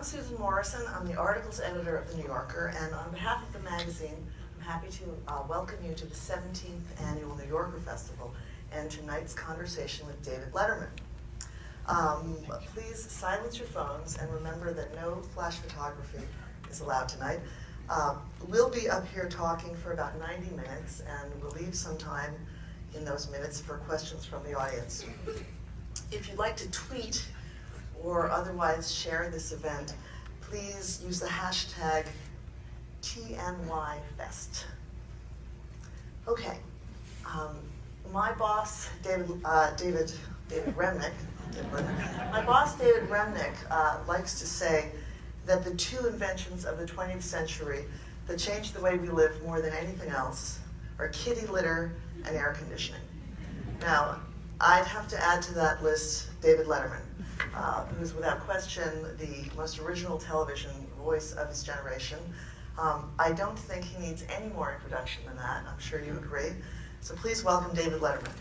Susan Morrison. I'm the articles editor of The New Yorker, and on behalf of the magazine, I'm happy to welcome you to the 17th Annual New Yorker Festival and tonight's conversation with David Letterman. Please silence your phones and remember that no flash photography is allowed tonight. We'll be up here talking for about 90 minutes, and we'll leave some time in those minutes for questions from the audience. If you'd like to tweet or otherwise share this event, please use the hashtag TNYFest. Okay, my boss, David Remnick, my boss, David Remnick, likes to say that the two inventions of the 20th century that changed the way we live more than anything else are kitty litter and air conditioning. Now, I'd have to add to that list David Letterman, who's without question the most original television voice of his generation. I don't think he needs any more introduction than that. I'm sure you agree. So please welcome David Letterman.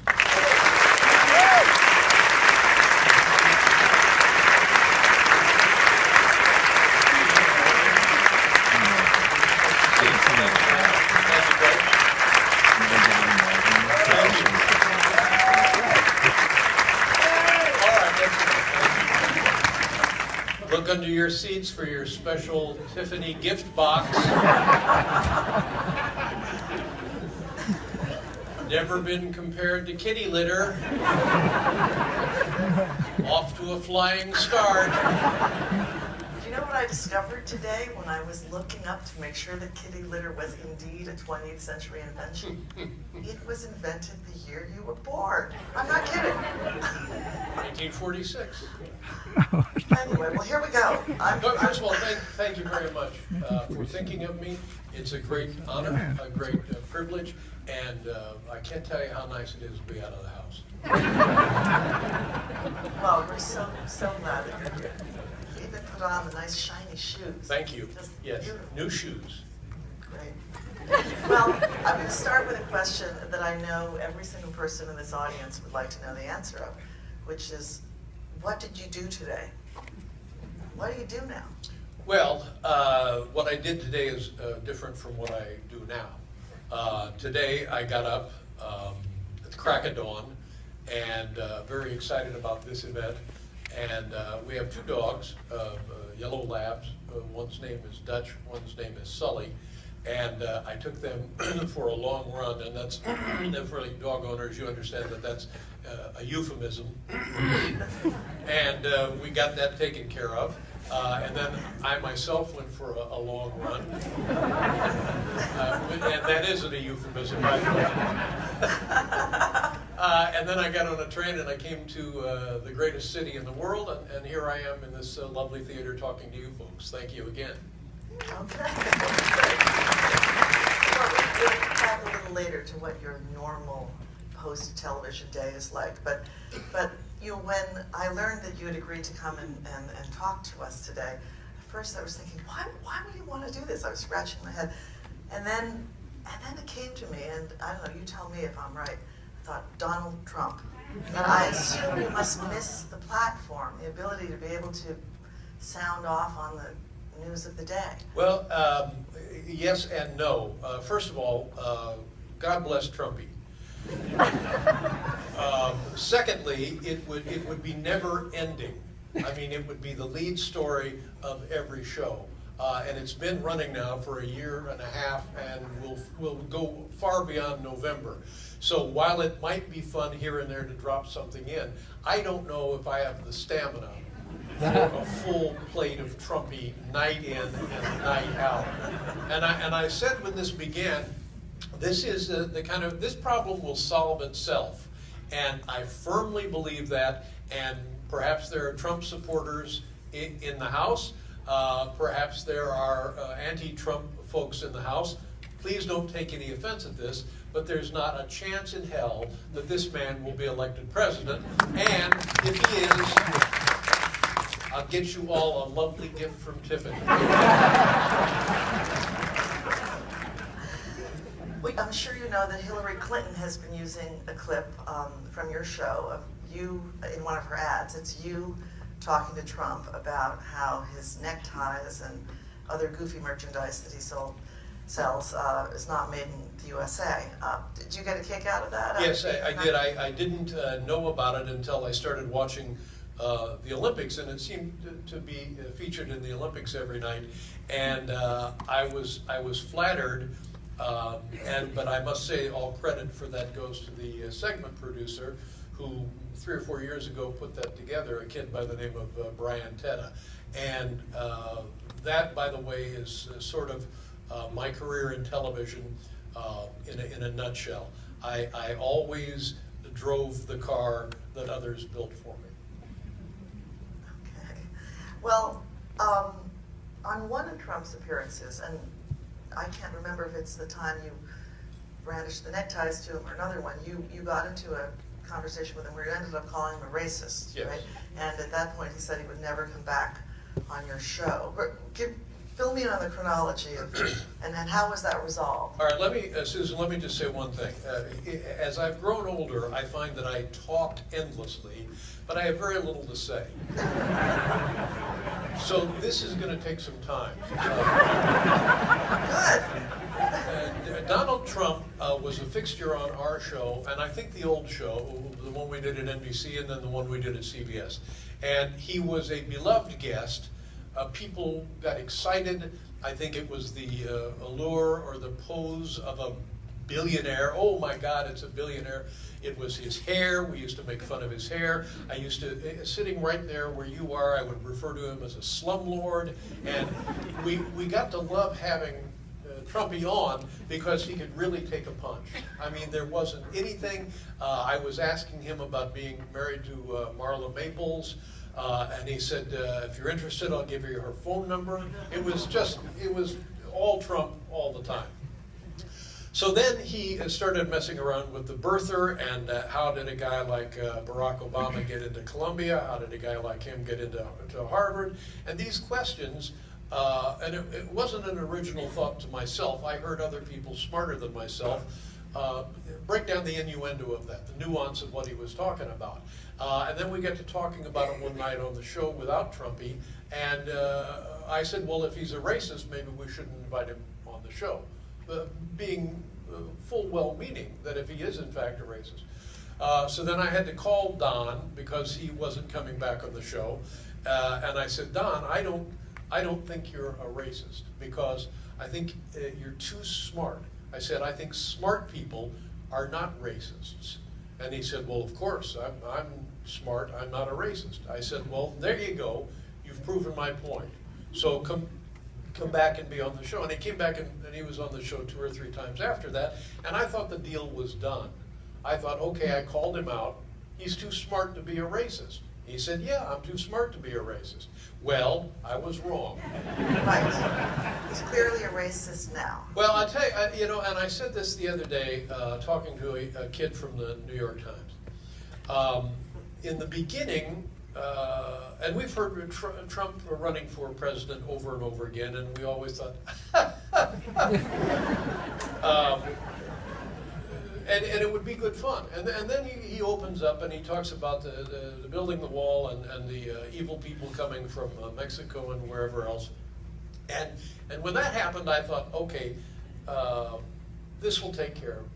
Look under your seats for your special Tiffany gift box. Never been compared to kitty litter. Off to a flying start. Do you know what I discovered today when I was looking up to make sure that kitty litter was indeed a 20th century invention? It was invented the year you were born. I'm not kidding. 1946. Anyway, well, here we go. First of all, thank you very much for thinking of me. It's a great honor, a great privilege, and I can't tell you how nice it is to be out of the house. Well, we're so glad that you're here. You even put on the nice shiny shoes. Thank you. Just yes, beautiful. New shoes. Great. Well, I'm going to start with a question that I know every single person in this audience would like to know the answer of, which is, what did you do today? What do you do now? Well, what I did today is different from what I do now. Today I got up at the crack of dawn and very excited about this event. And we have two dogs, yellow labs. One's name is Dutch, one's name is Sully. And I took them for a long run, and that's, for dog owners, you understand that that's a euphemism. And we got that taken care of. And then I myself went for a long run. And that isn't a euphemism, by the way. And then I got on a train and I came to the greatest city in the world, and here I am in this lovely theater talking to you folks. Thank you again. Okay. Well, we'll talk a little later to what your normal post-television day is like. But you know, when I learned that you had agreed to come and talk to us today, at first I was thinking, why would you want to do this? I was scratching my head. And then it came to me, and I don't know, you tell me if I'm right. I thought, Donald Trump. And I assume you must miss the platform, the ability to be able to sound off on the news of the day. Well, yes and no. First of all, God bless Trumpy. Secondly, it would be never ending. I mean, it would be the lead story of every show. And it's been running now for a year and a half, and will go far beyond November. So while it might be fun here and there to drop something in, I don't know if I have the stamina for a full plate of Trumpy night in and night out. And I said when this began, this is this problem will solve itself. And I firmly believe that, and perhaps there are Trump supporters in the House, perhaps there are anti-Trump folks in the House. Please don't take any offense at this, but there's not a chance in hell that this man will be elected president. And if he is, I'll get you all a lovely gift from Tiffany. I'm sure you know that Hillary Clinton has been using a clip from your show of you in one of her ads. It's you talking to Trump about how his neckties and other goofy merchandise that he sells is not made in the USA. Did you get a kick out of that? Yes, I did. I didn't know about it until I started watching the Olympics, and it seemed to be featured in the Olympics every night. And I was flattered, but I must say all credit for that goes to the segment producer, who 3 or 4 years ago put that together, a kid by the name of Brian Tetta. And that, by the way, is sort of my career in television in a nutshell. I always drove the car that others built for me. Okay. Well, on one of Trump's appearances, and I can't remember if it's the time you brandished the neckties to him or another one, you got into a conversation with him where you ended up calling him a racist, yes. Right? And at that point he said he would never come back on your show. Fill me in on the chronology of, and how was that resolved? All right, Susan, let me just say one thing. As I've grown older, I find that I talk endlessly, but I have very little to say. So this is going to take some time. Good. Donald Trump was a fixture on our show, and I think the old show, the one we did at NBC and then the one we did at CBS. And he was a beloved guest. People got excited. I think it was the allure or the pose of a billionaire. Oh my God, it's a billionaire. It was his hair. We used to make fun of his hair. I used to, sitting right there where you are, I would refer to him as a slumlord. And we got to love having Trumpy on because he could really take a punch. I mean, there wasn't anything. I was asking him about being married to Marla Maples. And he said, if you're interested, I'll give you her phone number. It was all Trump all the time. So then he started messing around with the birther, and how did a guy like Barack Obama get into Columbia? How did a guy like him get into Harvard? And these questions, and it wasn't an original thought to myself. I heard other people smarter than myself break down the innuendo of that, the nuance of what he was talking about. And then we get to talking about it one night on the show without Trumpy, and I said, well, if he's a racist, maybe we shouldn't invite him on the show, being full well-meaning that if he is in fact a racist. So then I had to call Don because he wasn't coming back on the show, and I said, Don, I don't think you're a racist because I think you're too smart. I said, I think smart people are not racists. And he said, well, of course, I'm smart, I'm not a racist. I said, well, there you go, you've proven my point. So come back and be on the show. And he came back and he was on the show 2 or 3 times after that, and I thought the deal was done. I thought, okay, I called him out, he's too smart to be a racist. He said, yeah, I'm too smart to be a racist. Well, I was wrong. Right. He's clearly a racist now. Well, I tell you, and I said this the other day, talking to a kid from the New York Times. In the beginning, and we've heard Trump running for president over and over again, and we always thought, and it would be good fun. And then he opens up and he talks about the building the wall and the evil people coming from Mexico and wherever else. And when that happened, I thought, okay, this will take care of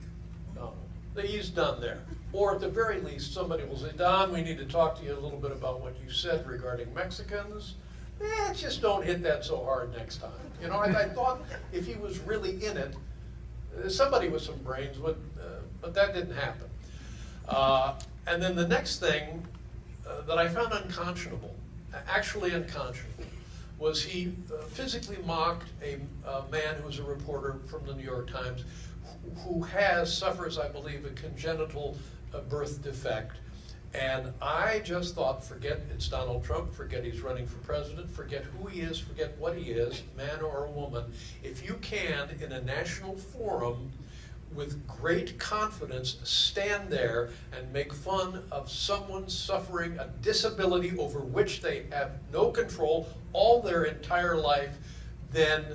Donald. He's done there. Or at the very least, somebody will say, Don, we need to talk to you a little bit about what you said regarding Mexicans. Just don't hit that so hard next time. You know, I thought if he was really in it, somebody with some brains would, but that didn't happen. And then the next thing that I found unconscionable, actually unconscionable, was he physically mocked a man who was a reporter from the New York Times who suffers, I believe, a congenital birth defect. And I just thought, forget it's Donald Trump, forget he's running for president, forget who he is, forget what he is, man or a woman. If you can, in a national forum, with great confidence, stand there and make fun of someone suffering a disability over which they have no control all their entire life, then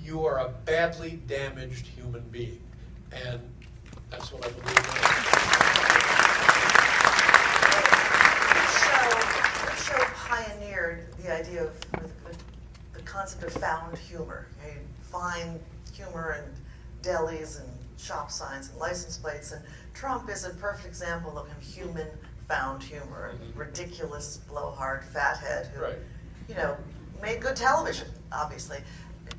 you are a badly damaged human being. And that's what I believe in. This show pioneered the idea of the concept of found humor. You find humor in delis and shop signs and license plates, and Trump is a perfect example of human found humor, a ridiculous blowhard fathead who, you know, made good television, obviously.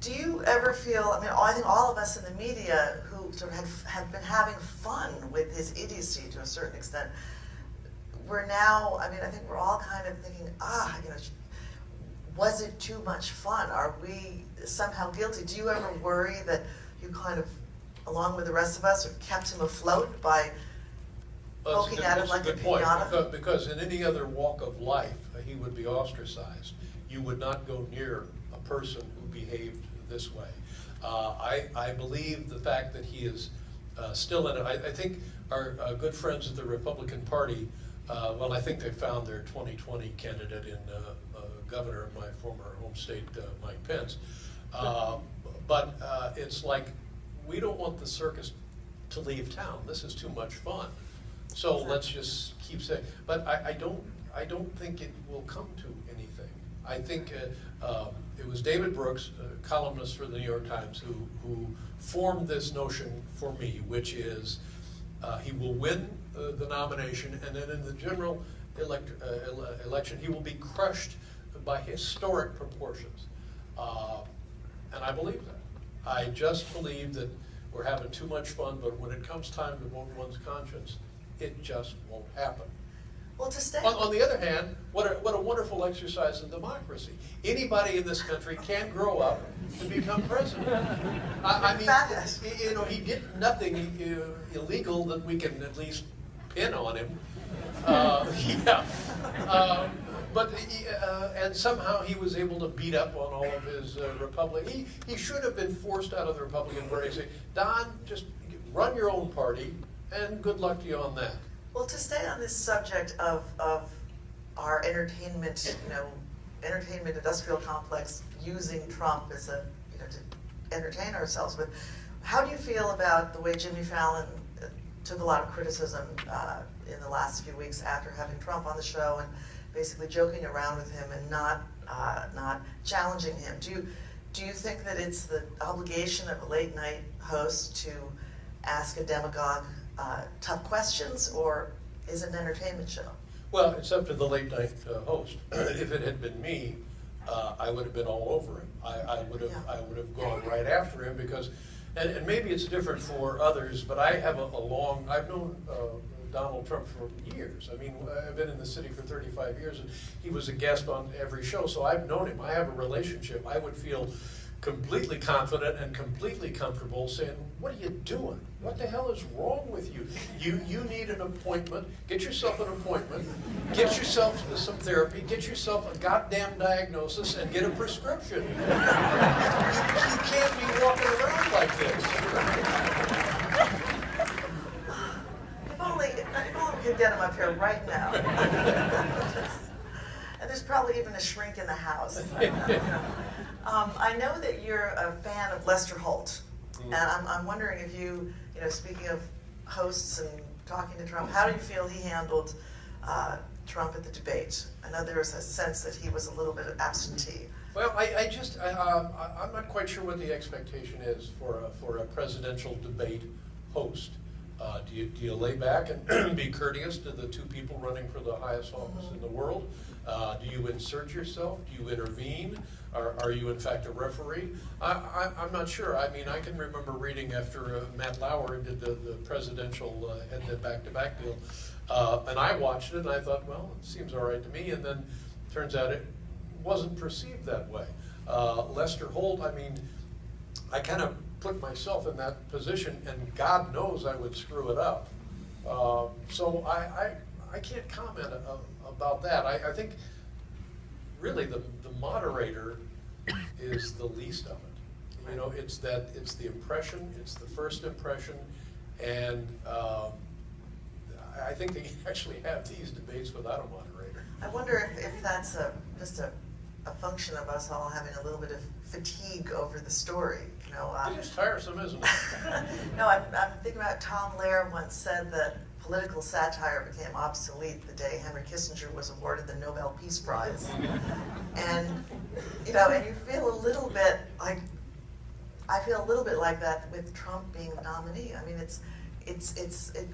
Do you ever feel, I mean, I think all of us in the media who sort of have been having fun with his idiocy to a certain extent, we're now, I mean, I think we're all kind of thinking, you know, was it too much fun? Are we somehow guilty? Do you ever worry that you kind of, along with the rest of us, have kept him afloat by poking at him like a piñata? Because in any other walk of life, he would be ostracized. You would not go near a person who behaved this way. I believe the fact that he is still in it. I think our good friends at the Republican Party, well, I think they found their 2020 candidate in governor of my former home state, Mike Pence. But it's like, we don't want the circus to leave town. This is too much fun. So let's just keep saying. But I don't think it will come to anything. I think it was David Brooks, a columnist for the New York Times, who formed this notion for me, which is he will win the nomination, and then in the general election, he will be crushed by historic proportions. And I believe that. I just believe that we're having too much fun, but when it comes time to vote one's conscience, it just won't happen. Well, to stay on the other hand, what a wonderful exercise in democracy. Anybody in this country can grow up to become president. I mean, you know, he did nothing illegal that we can at least pin on him. But and somehow he was able to beat up on all of his Republican. He should have been forced out of the Republican Party. Say, Don, just run your own party, and good luck to you on that. Well, to stay on this subject of our entertainment, you know, entertainment industrial complex using Trump as a, you know, to entertain ourselves with, how do you feel about the way Jimmy Fallon took a lot of criticism in the last few weeks after having Trump on the show and basically joking around with him and not challenging him? Do you think that it's the obligation of a late night host to ask a demagogue tough questions, or is it an entertainment show? Well, it's up to the late night host. If it had been me, I would have been all over him. I would have gone right after him because, and maybe it's different for others, but I have I've known Donald Trump for years. I mean, I've been in the city for 35 years, and he was a guest on every show, so I've known him. I have a relationship. I would feel completely confident and completely comfortable saying, what are you doing? What the hell is wrong with you? You need an appointment. Get yourself an appointment. Get yourself some therapy. Get yourself a goddamn diagnosis and get a prescription. You can't be walking around like this. If only we could get him up here right now. And there's probably even a shrink in the house. I know that you're a fan of Lester Holt, and I'm wondering if you know, speaking of hosts and talking to Trump, how do you feel he handled Trump at the debate? I know there was a sense that he was a little bit absentee. Well, I'm not quite sure what the expectation is for a presidential debate host. Do you lay back and be courteous to the two people running for the highest office in the world? Do you insert yourself? Do you intervene? Are you in fact a referee? I'm not sure. I mean, I can remember reading after Matt Lauer did the presidential and the back-to-back deal, and I watched it and I thought, well, it seems all right to me, and then turns out it wasn't perceived that way. Lester Holt, I mean, I kind of put myself in that position, and God knows I would screw it up. So I can't comment about that. I think really the moderator is the least of it. You know, it's the impression, it's the first impression, and I think they can actually have these debates without a moderator. I wonder if that's just a function of us all having a little bit of fatigue over the story. You know, it's just tiresome, isn't it? No, I'm thinking about Tom Lehrer once said that political satire became obsolete the day Henry Kissinger was awarded the Nobel Peace Prize. And, you know, and you feel a little bit like, I feel a little bit like that with Trump being the nominee. I mean,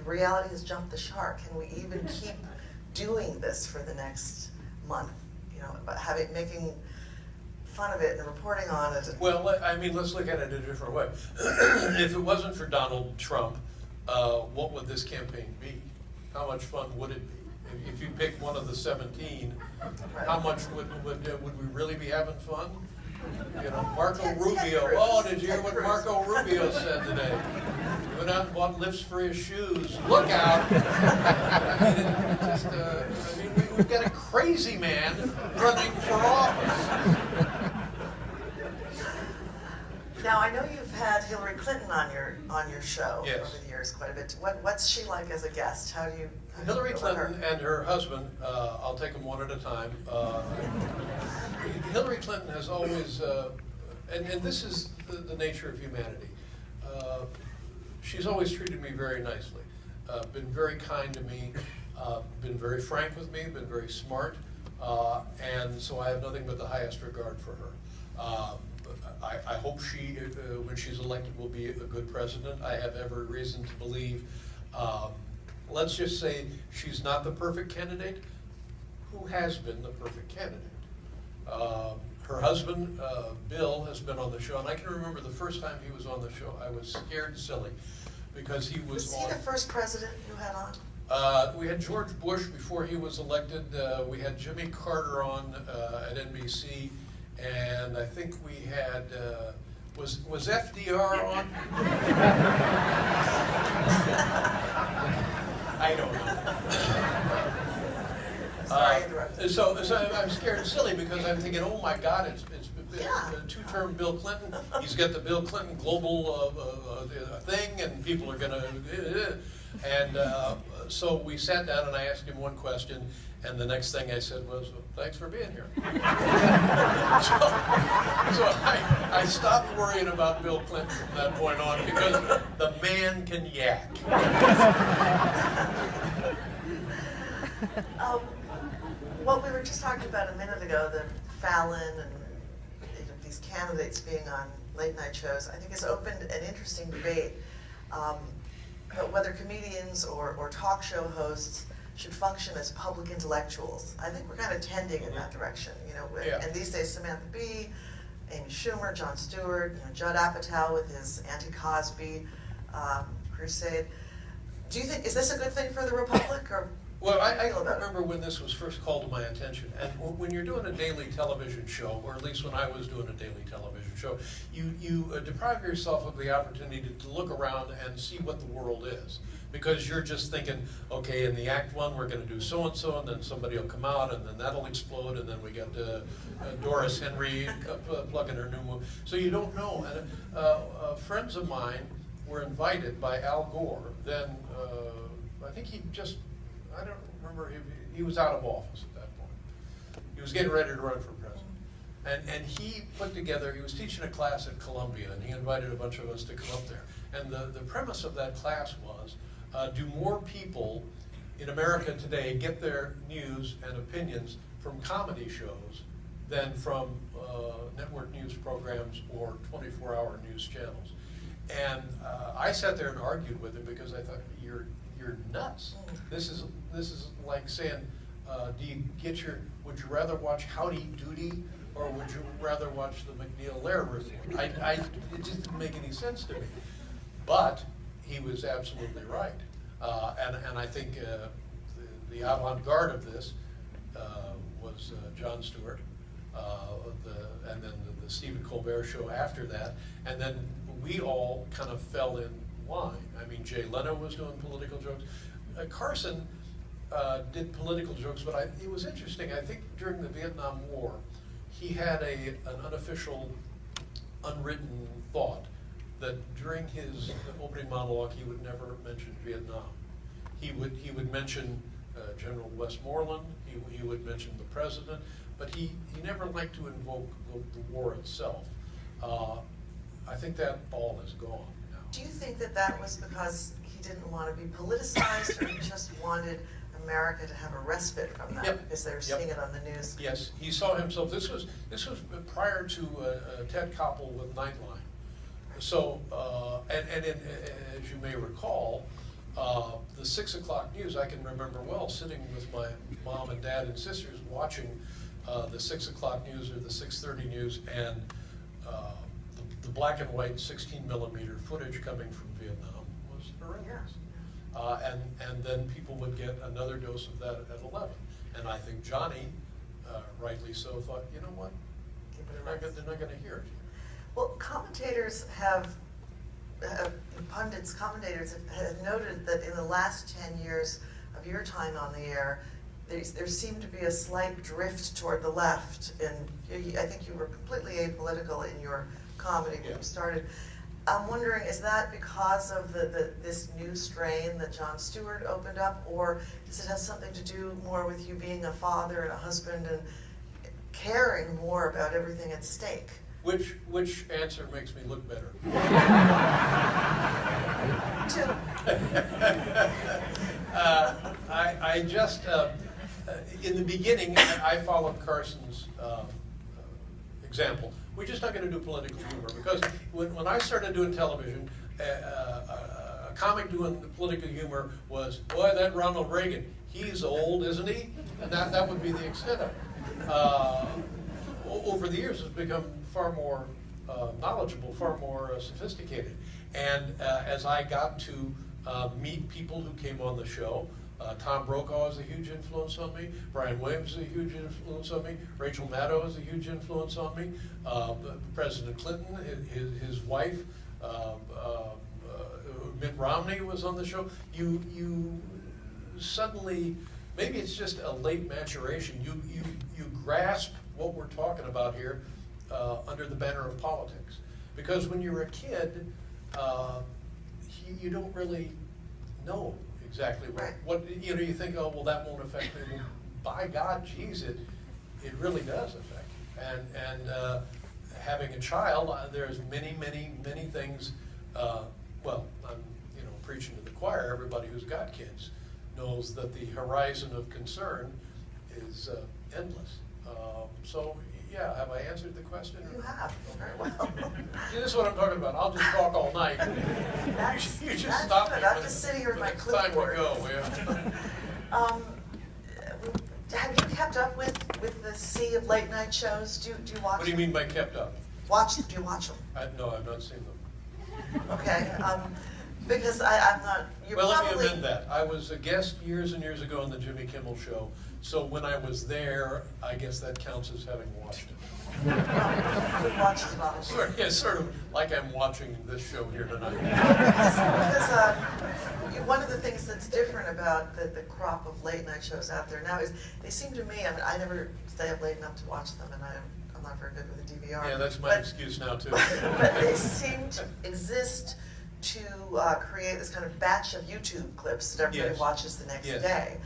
reality has jumped the shark. Can we even keep doing this for the next month? You know, making fun of it and reporting on it. Well, I mean, let's look at it in a different way. If it wasn't for Donald Trump, what would this campaign be? How much fun would it be? If you pick one of the 17, how much would we really be having fun? You know, Marco Rubio. Oh, did you hear what Marco Rubio said today? He went out and bought lifts for his shoes. Look out! I mean, we've got a crazy man running for office. Now, I know you've had Hillary Clinton on your show Yes. over the years quite a bit. What's she like as a guest? How do you Hillary feel about Clinton and her husband, I'll take them one at a time. Hillary Clinton has always, and this is the nature of humanity, she's always treated me very nicely, been very kind to me, been very frank with me, been very smart, and so I have nothing but the highest regard for her. I hope she, when she's elected, will be a good president. I have every reason to believe. Let's just say she's not the perfect candidate. Who has been the perfect candidate? Her husband, Bill, has been on the show, and I can remember the first time he was on the show, I was scared silly because he was on. Was he the first president you had on? We had George Bush before he was elected. We had Jimmy Carter on at NBC. And I think we had, was FDR on? I don't know. So I'm scared silly because I'm thinking, oh my God, it's two-term Bill Clinton. He's got the Bill Clinton global thing, and people are gonna. And so we sat down, and I asked him one question. And the next thing I said was, well, thanks for being here. so I stopped worrying about Bill Clinton from that point on because the man can yak. What we were just talking about a minute ago, the Fallon and these candidates being on late night shows, I think has opened an interesting debate about whether comedians or talk show hosts should function as public intellectuals. I think we're kind of tending in that direction, you know. And these days, Samantha Bee, Amy Schumer, Jon Stewart, you know, Judd Apatow with his anti-Cosby crusade. Do you think, is this a good thing for the Republic, or? Well, I remember when this was first called to my attention, and when you're doing a daily television show, or at least when I was doing a daily television show, you deprive yourself of the opportunity to look around and see what the world is. Because you're just thinking, okay, in the act one, we're going to do so-and-so, and then somebody will come out, and then that'll explode, and then we got Doris Henry plugging her new movie. So you don't know. And friends of mine were invited by Al Gore. Then I think I don't remember, he was out of office at that point. He was getting ready to run for president. And he put together, he was teaching a class at Columbia, and he invited a bunch of us to come up there. And the premise of that class was, do more people in America today get their news and opinions from comedy shows than from network news programs or 24-hour news channels? And I sat there and argued with him because I thought, you're nuts. This is like saying, would you rather watch Howdy Doody, or would you rather watch the McNeil-Lehrer report? It just didn't make any sense to me. But he was absolutely right. And I think the avant-garde of this was Jon Stewart, and then the Stephen Colbert show after that. And then we all kind of fell in line. I mean, Jay Leno was doing political jokes. Carson did political jokes, but it was interesting. I think during the Vietnam War, he had an unofficial, unwritten thought that during his opening monologue he would never mention Vietnam. He would mention General Westmoreland. He would mention the president, but he never liked to invoke the war itself. I think that all is gone now. Do you think that was because he didn't want to be politicized, or he just wanted America to have a respite from that, Yep. because they were seeing it on the news? Yes, he saw himself, this was prior to Ted Koppel with Nightline. So, as you may recall, the 6 o'clock news, I can remember well sitting with my mom and dad and sisters watching the 6 o'clock news or the 6:30 news, and the black and white 16mm footage coming from Vietnam was horrendous. And then people would get another dose of that at 11. And I think Johnny, rightly so, thought, you know what, they're not going to hear it. Well, commentators commentators have noted that in the last 10 years of your time on the air, there seemed to be a slight drift toward the left, and I think you were completely apolitical in your comedy when you started. I'm wondering, is that because of this new strain that Jon Stewart opened up, or does it have something to do more with you being a father and a husband and caring more about everything at stake? Which answer makes me look better? Two. I just, in the beginning, I followed Carson's example. We're just not going to do political humor, because when I started doing television, a comic doing political humor was, boy, that Ronald Reagan, he's old, isn't he? And that would be the extent of it. Over the years, it's become far more knowledgeable, far more sophisticated. And as I got to meet people who came on the show, Tom Brokaw is a huge influence on me. Brian Williams is a huge influence on me. Rachel Maddow is a huge influence on me. President Clinton, his wife, Mitt Romney was on the show. You suddenly, maybe it's just a late maturation. You grasp what we're talking about here under the banner of politics. Because when you're a kid, you don't really know exactly what you think, oh, well, that won't affect me. Well, by God, geez, it really does affect you. And having a child, there's many things. Well, I'm preaching to the choir. Everybody who's got kids knows that the horizon of concern is endless. So, yeah, have I answered the question? You have, very well. See, this is what I'm talking about. I'll just talk all night. You just stop me. I'm just sitting here with my clipboard. Time to go, yeah. Have you kept up with the sea of late night shows? Do you watch? What do you mean by kept up? Do you watch them? No, I've not seen them. Okay, because I'm not. Well, let me amend that. I was a guest years and years ago on the Jimmy Kimmel Show, so when I was there, I guess that counts as having watched it. You watched it all. Sort of like I'm watching this show here tonight. Because one of the things that's different about the crop of late night shows out there now is they seem to me, I never stay up late enough to watch them, and I'm not very good with the DVR. Yeah, that's my excuse now too. But they seem to exist to create this kind of batch of YouTube clips that everybody watches the next day.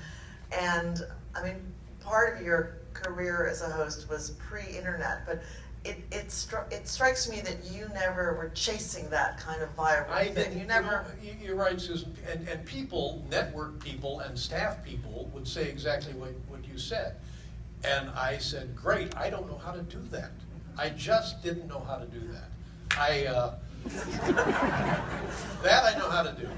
And I mean, part of your career as a host was pre-internet, but it strikes me that you never were chasing that kind of viral thing. You never. You're right, Susan. And people, network people and staff people would say exactly what you said. And I said, great, I don't know how to do that. I just didn't know how to do that. That I know how to do.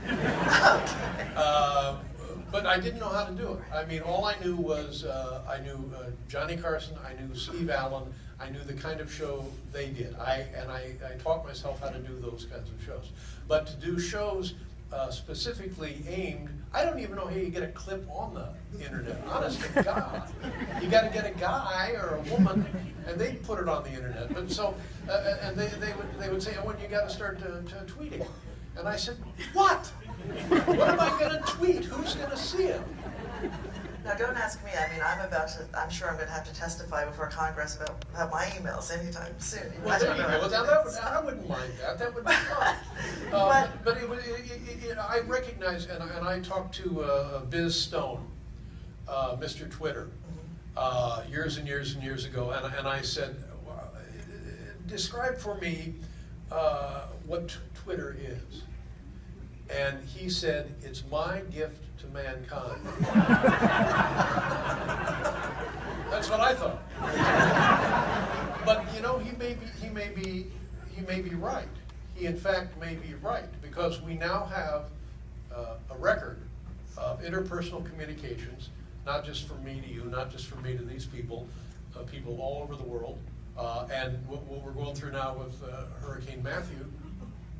But I didn't know how to do it. I mean, all I knew was, I knew Johnny Carson, I knew Steve Allen, I knew the kind of show they did. I taught myself how to do those kinds of shows. But to do shows specifically aimed, I don't even know how you get a clip on the internet, honest to God. You got to get a guy or a woman, and they put it on the internet. But so, and they would say, oh, you got to start tweeting. And I said, what? What am I going to tweet? Who's going to see it? Now, don't ask me. I mean, I'm sure I'm going to have to testify before Congress about my emails anytime soon. Well, there you go. I wouldn't mind that. That would be fun. But I recognize, and I talked to Biz Stone, Mr. Twitter, years and years and years ago, and I said, describe for me what Twitter is. and he said, "It's my gift to mankind." That's what I thought. But you know, he may be right. He in fact may be right, because we now have a record of interpersonal communications, not just from me to you, not just from me to these people, people all over the world. And what we're going through now with Hurricane Matthew,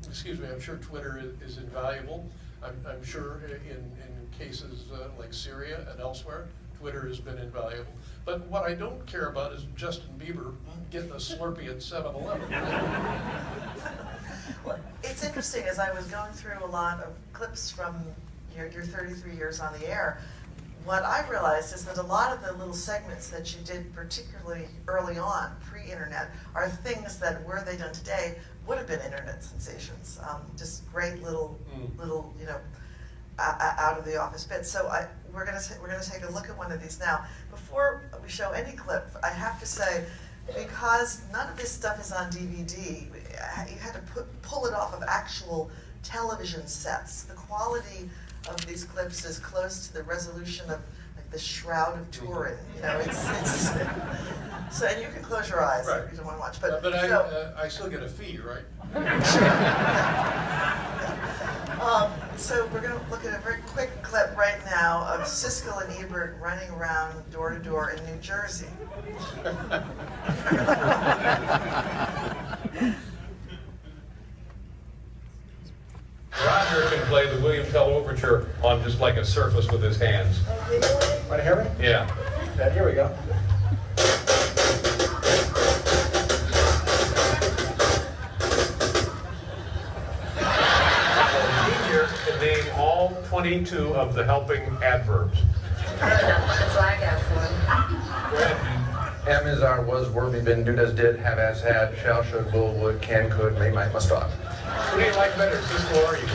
excuse me, I'm sure Twitter is invaluable. I'm sure in cases like Syria and elsewhere, Twitter has been invaluable. But what I don't care about is Justin Bieber getting a Slurpee at 7-Eleven. Well, it's interesting, as I was going through a lot of clips from your 33 years on the air, what I realized is that a lot of the little segments that you did, particularly early on, pre-internet, are things that, were they done today, would have been internet sensations. Just great little, you know, out of the office bits. So we're gonna take a look at one of these now. Before we show any clip, I have to say, because none of this stuff is on DVD, you had to pull it off of actual television sets. The quality of these clips is close to the resolution of like the Shroud of Turin. You know, it's so, and you can close your eyes if you don't want to watch. But so, I still get a fee, right? So we're going to look at a very quick clip right now of Siskel and Ebert running around door to door in New Jersey. Roger can play the William Tell Overture on just like a surface with his hands. Want to hear me? Yeah. Here we go. Junior can name all 22 of the helping adverbs. That's why I got one. Go ahead. Am, is, are, was, were, be, been, do, does, did, have, as, had, shall, should, will, would, can, could, may, might, must, ought. Who do you like better, Siskel or Ebert?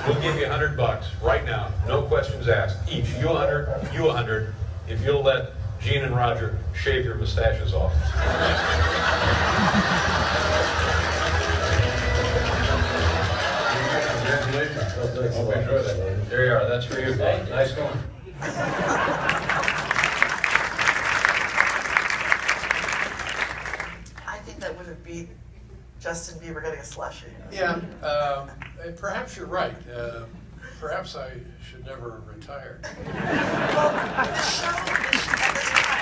We'll give you $100 right now, no questions asked. Each, you 100, you 100, if you'll let Gene and Roger shave your mustaches off. Congratulations. I'll make sure of that. There you are, that's for you. Nice going. I think that would have beat Justin Bieber getting a slushie. Yeah, perhaps you're right. Perhaps I should never retire. Well, the show at the time,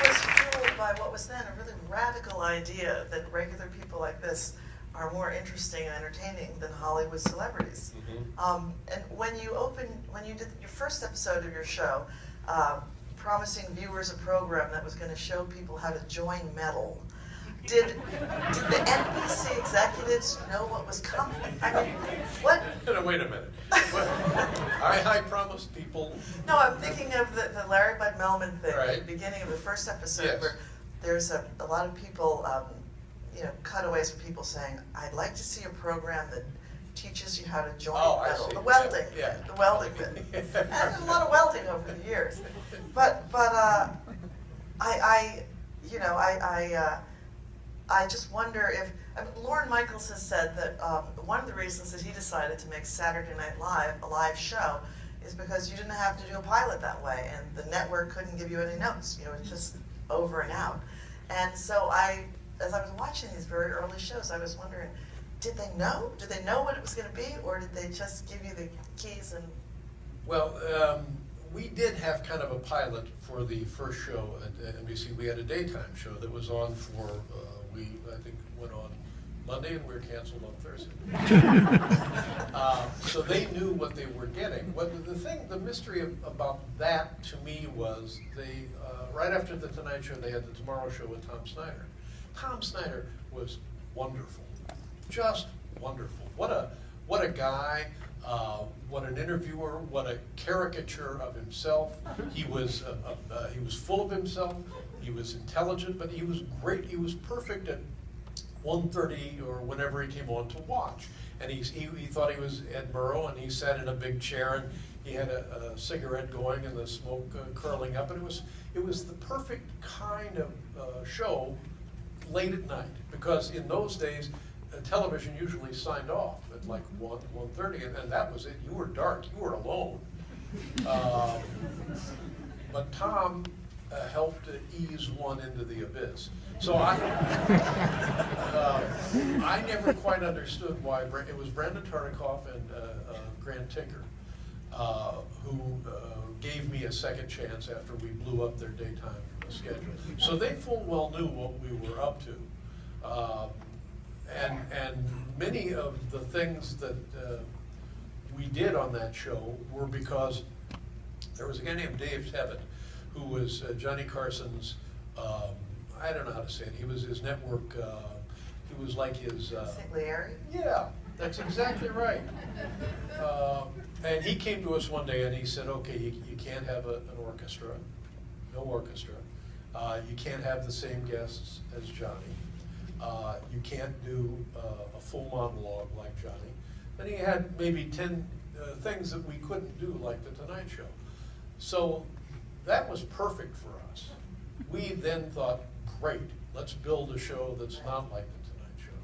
was fueled by what was then a really radical idea that regular people like this are more interesting and entertaining than Hollywood celebrities. And when you did your first episode of your show, promising viewers a program that was going to show people how to join metal, did the NBC executives know what was coming? I mean, what? No, wait a minute. I promised people. No, I'm thinking of the Larry Bud Melman thing Right. at the beginning of the first episode, Yes. where there's a lot of people, you know, cutaways from people saying, "I'd like to see a program that teaches you how to join metal." See. The welding, Yeah. the welding bit. And there's a lot of welding over the years, but I just wonder if, Lorne Michaels has said that one of the reasons that he decided to make Saturday Night Live a live show is because you didn't have to do a pilot that way, and the network couldn't give you any notes. You know, it's just over and out. And so as I was watching these very early shows, I was wondering, did they know? Did they know what it was going to be, or did they just give you the keys and? Well, we did have kind of a pilot for the first show at NBC. We had a daytime show that was on for, I think went on Monday and we were canceled on Thursday. So they knew what they were getting. The mystery about that to me was they, right after the Tonight Show, they had the Tomorrow Show with Tom Snyder. Tom Snyder was wonderful, just wonderful. What a guy. What an interviewer! What a caricature of himself. He was full of himself. He was intelligent, but he was great. He was perfect at 1:30 or whenever he came on to watch. And he thought he was Ed Burrow, and he sat in a big chair and he had a cigarette going and the smoke curling up, and it was the perfect kind of show late at night, because in those days, television usually signed off at like 1:30, and that was it. You were dark, you were alone. But Tom helped ease one into the abyss. So I never quite understood why it was Brandon Tartikoff and Grant Tinker who gave me a second chance after we blew up their daytime schedule. So they full well knew what we were up to. And many of the things that we did on that show were because there was a guy named Dave Tevitt who was Johnny Carson's, I don't know how to say it, he was his network, he was like his... Consigliere? Yeah, that's exactly right. And he came to us one day and he said, okay, you can't have an orchestra, no orchestra. You can't have the same guests as Johnny. You can't do a full monologue like Johnny. And he had maybe 10 things that we couldn't do like The Tonight Show. So that was perfect for us. We then thought, great, let's build a show that's not like The Tonight Show.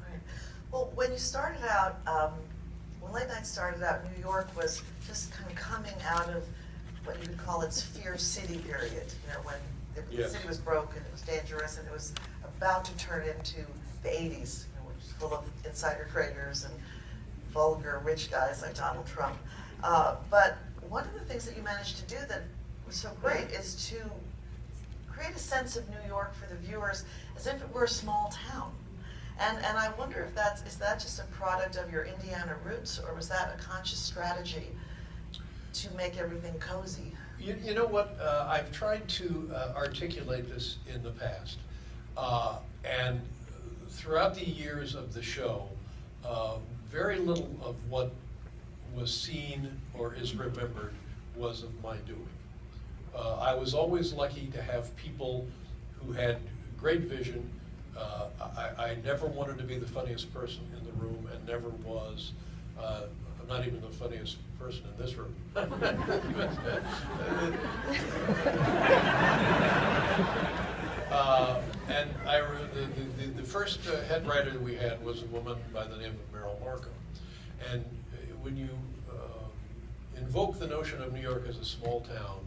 Right. Well, when you started out, when late night started out, New York was just kind of coming out of what you would call its Fear City period, you know, when the city was broken, it was dangerous, and it was about to turn into the 80s, you know, which was full of insider traders and vulgar rich guys like Donald Trump. But one of the things that you managed to do that was so great is to create a sense of New York for the viewers as if it were a small town. And I wonder if is that just a product of your Indiana roots, or was that a conscious strategy to make everything cozy? You know what, I've tried to articulate this in the past. And throughout the years of the show, very little of what was seen or is remembered was of my doing. I was always lucky to have people who had great vision. I never wanted to be the funniest person in the room, and never was. I'm not even the funniest person in this room. And the first head writer that we had was a woman by the name of Merrill Markham. And when you invoke the notion of New York as a small town,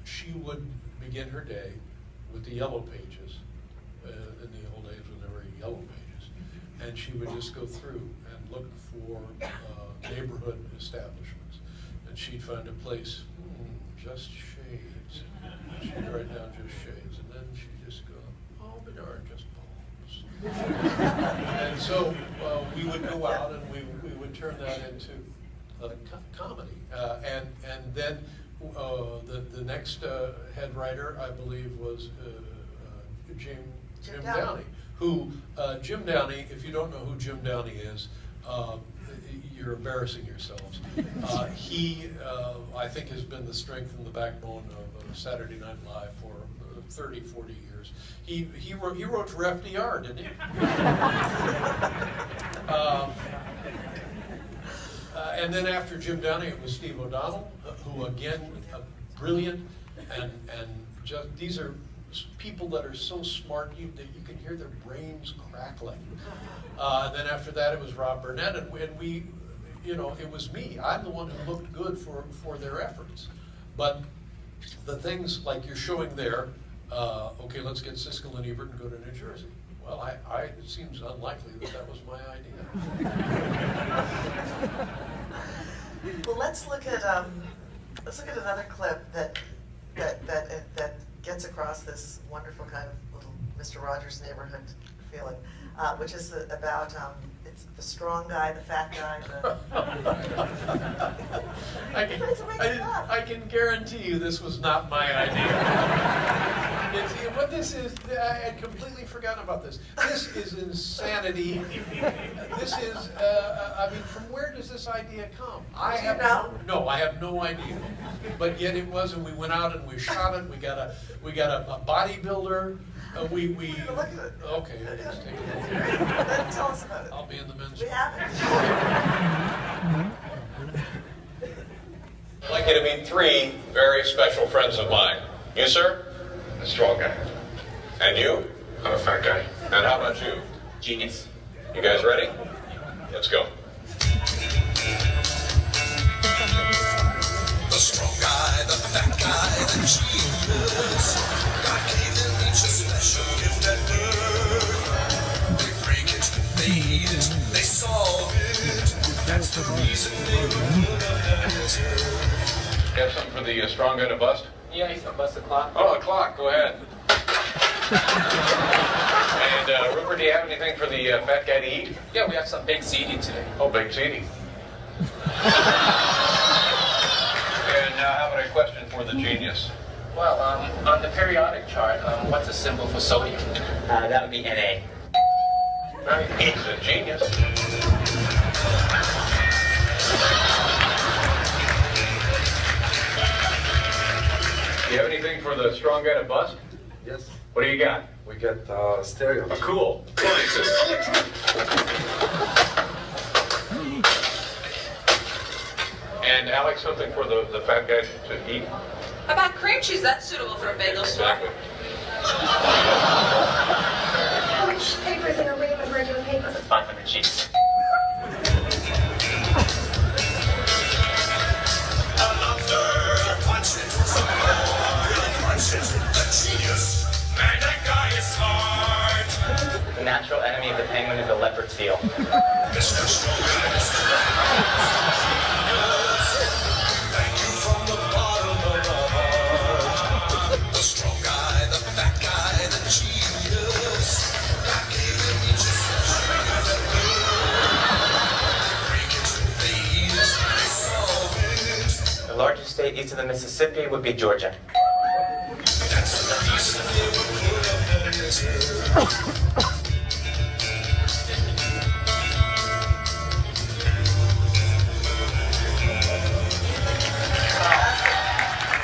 she would begin her day with the yellow pages, in the old days when there were yellow pages, and she would just go through and look for neighborhood establishments. And she'd find a place, just shades. She'd write down just shades, and then she'd just go, oh, but there are just balls. And so we would go out and we would turn that into comedy. And then the next head writer, I believe, was Jim Downey. Who, Jim Downey, if you don't know who Jim Downey is, you're embarrassing yourselves. He, I think, has been the strength and the backbone of Saturday Night Live for 30, 40 years. He wrote for FDR, didn't he? And then after Jim Downey, it was Steve O'Donnell, who again, brilliant, and just, these are people that are so smart that you can hear their brains crackling. And then after that, it was Rob Burnett, and we, you know, it was me. I'm the one who looked good for their efforts. But the things like you're showing there, okay, let's get Siskel and Ebert and go to New Jersey. Well, it seems unlikely that was my idea. Well, let's look at another clip that gets across this wonderful kind of little Mr. Rogers neighborhood feeling, which is about it's the strong guy, the fat guy. I can guarantee you this was not my idea. What this is, I had completely forgotten about this. This is insanity. This is, I mean, from where does this idea come? No, I have no idea. But yet it was, and we went out and we shot it. We got a bodybuilder. We look at it. Okay, let's take a look. Tell us about it. I'll be in the men's. We have it. meet three very special friends of mine. You, sir? A strong guy. And you? I'm a fat guy. And how about you? Genius. You guys ready? Let's go. The strong guy, the fat guy, the genius. God gave them each a special gift at birth. They break it, they eat it, they solve it. That's the reason they rule the You have something for the strong guy to bust? Yeah, he's gonna bust the clock. Oh, a clock. Go ahead. And Rupert, do you have anything for the fat guy to eat? Yeah, we have some big seeding today. Oh, big seating. And how about a question for the genius? Well, on the periodic chart, what's the symbol for sodium? That would be Na. Right. He's a genius. You have anything for the strong guy to bust? Yes. What do you got? We get stereo. Cool. And Alex, something for the fat guy to eat? How about cream cheese? That's suitable for a bagel store. Exactly. How much paper is in a ream of regular papers? It's 500 sheets. Man, that guy is smart. The natural enemy of the penguin is the leopard seal. Mr. Strong Guy, Mr. Thank you from the bottom of our heart. The strong guy, the fat guy, the genius. God gave them each a special gift at birth. Break it, they eat it, they solve it. The largest state east of the Mississippi would be Georgia. That's the reason they were put up on this earth.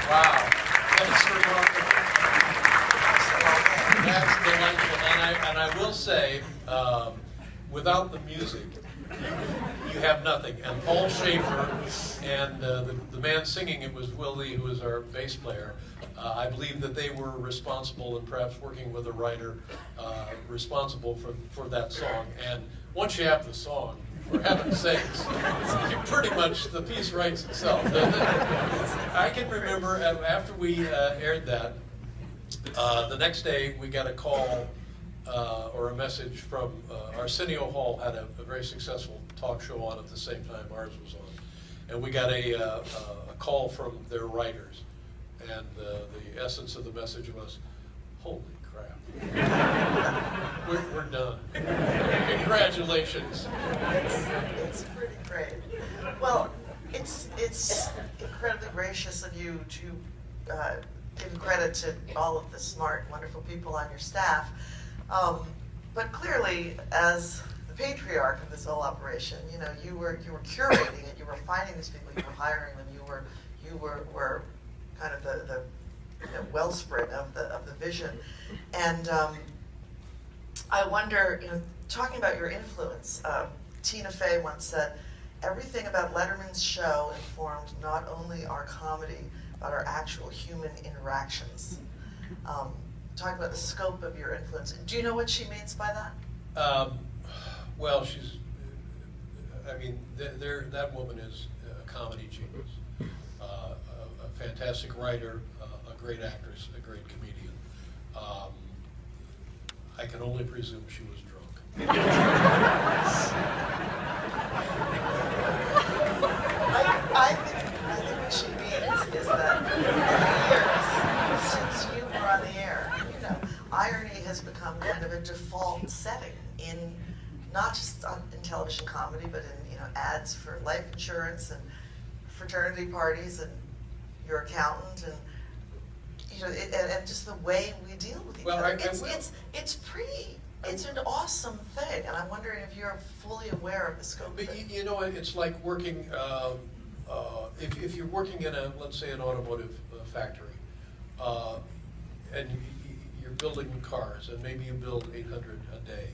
Wow. That's delightful. And I will say, without the music, you have nothing. And Paul Schaefer and the man singing it was Will Lee, who is our bass player. I believe that they were responsible, and perhaps working with a writer, responsible for that song. And once you have the song, for heaven's sakes, pretty much the piece writes itself. I can remember after we aired that, the next day we got a call or a message from Arsenio Hall had a very successful talk show on at the same time ours was on. And we got a call from their writers. And the essence of the message was, holy crap, we're done. Congratulations. It's pretty great. Well, it's incredibly gracious of you to give credit to all of the smart, wonderful people on your staff. But clearly, as the patriarch of this whole operation, you know, you were curating it. You were finding these people. You were hiring them. You were kind of the wellspring of the vision. And I wonder, talking about your influence, Tina Fey once said, everything about Letterman's show informed not only our comedy, but our actual human interactions. Talking about the scope of your influence. Do you know what she means by that? Well, that woman is a comedy genius, a fantastic writer, a great actress, a great comedian. I can only presume she was drunk. I think what she means is that for years, since you were on the air, irony has become kind of a default setting in not just in television comedy, but in ads for life insurance and fraternity parties and your accountant and and just the way we deal with each other. It's an awesome thing, and I'm wondering if you're fully aware of the scope of it. It's like working, if you're working in let's say an automotive factory, and you're building cars, and maybe you build 800 a day,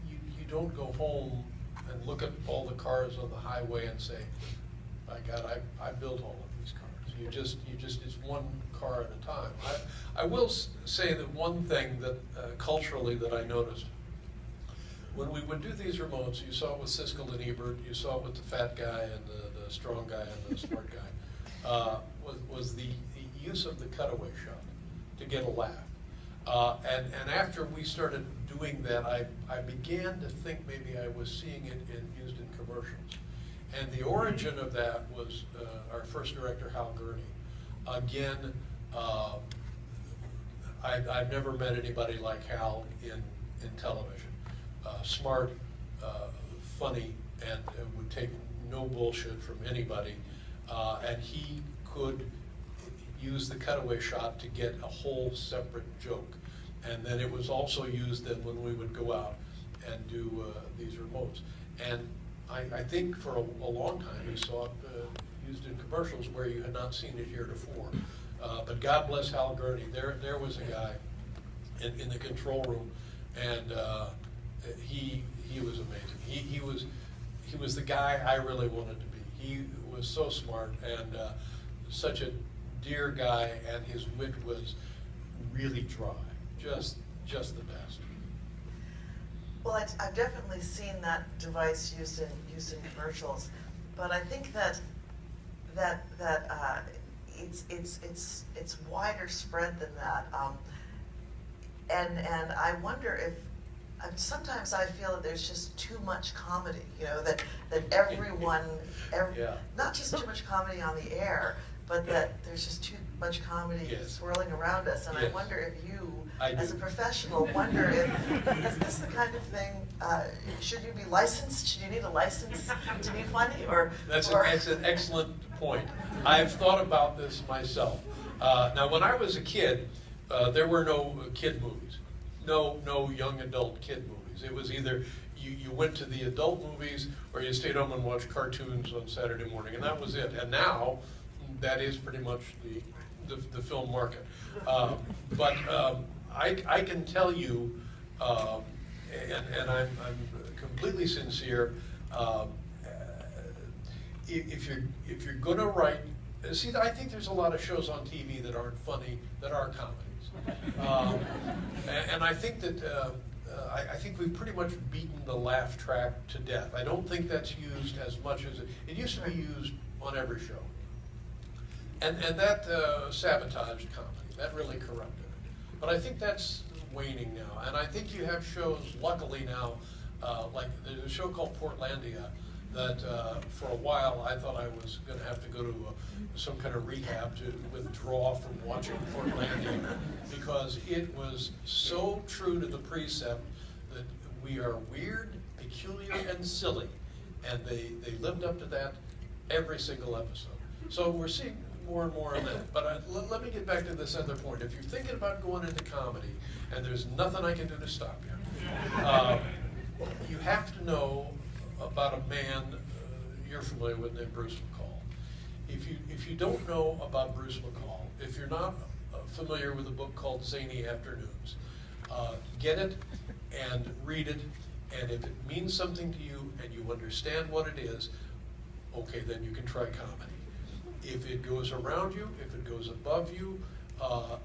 you don't go home and look at all the cars on the highway and say, My God, I built all of these cars. It's one car at a time. I will say that one thing that culturally that I noticed, when we would do these remotes, you saw it with Siskel and Ebert, you saw it with the fat guy and the strong guy and the smart guy, was the use of the cutaway shot to get a laugh. And after we started doing that, I began to think maybe I was seeing it used in commercials. And the origin of that was our first director, Hal Gurney. Again, I've never met anybody like Hal in television. Smart, funny, and would take no bullshit from anybody. And he could use the cutaway shot to get a whole separate joke. And then it was also used then when we would go out and do these remotes. And I think for a long time you saw it used in commercials where you had not seen it heretofore. But God bless Hal Gurney. There was a guy in the control room, and he was amazing. He was the guy I really wanted to be. He was so smart and such a dear guy, and his wit was really dry, just the best. Well, I've definitely seen that device used in commercials, but I think that it's wider spread than that, and I wonder if sometimes I feel that there's just too much comedy. You know, that everyone, Yeah. not just too much comedy on the air, but that there's just too much comedy Yes. swirling around us, and I Yes. wonder if you, I as a do. professional, wonder is this the kind of thing, should you be licensed? Should you need a license to be funny? That's an excellent point. I've thought about this myself. Now, when I was a kid, there were no kid movies, no young adult kid movies. It was either you went to the adult movies or you stayed home and watched cartoons on Saturday morning, and that was it. And now, that is pretty much the film market. But I can tell you, and I'm completely sincere. If you're going to write, see, I think there's a lot of shows on TV that aren't funny, that are comedies, and I think that I think we've pretty much beaten the laugh track to death. I don't think that's used as much as it used to be used on every show. And that sabotaged comedy. That really corrupted it. But I think that's waning now. And I think you have shows, luckily now, like there's a show called Portlandia that for a while I thought I was going to have to go to some kind of rehab to withdraw from watching Portlandia, because it was so true to the precept that we are weird, peculiar, and silly. And they lived up to that every single episode. So we're seeing more and more of that. But let me get back to this other point. If you're thinking about going into comedy, and there's nothing I can do to stop you, you have to know about a man you're familiar with named Bruce McCall. If you don't know about Bruce McCall, if you're not familiar with a book called Zany Afternoons, get it and read it, and if it means something to you and you understand what it is, okay, then you can try comedy. If it goes around you, if it goes above you,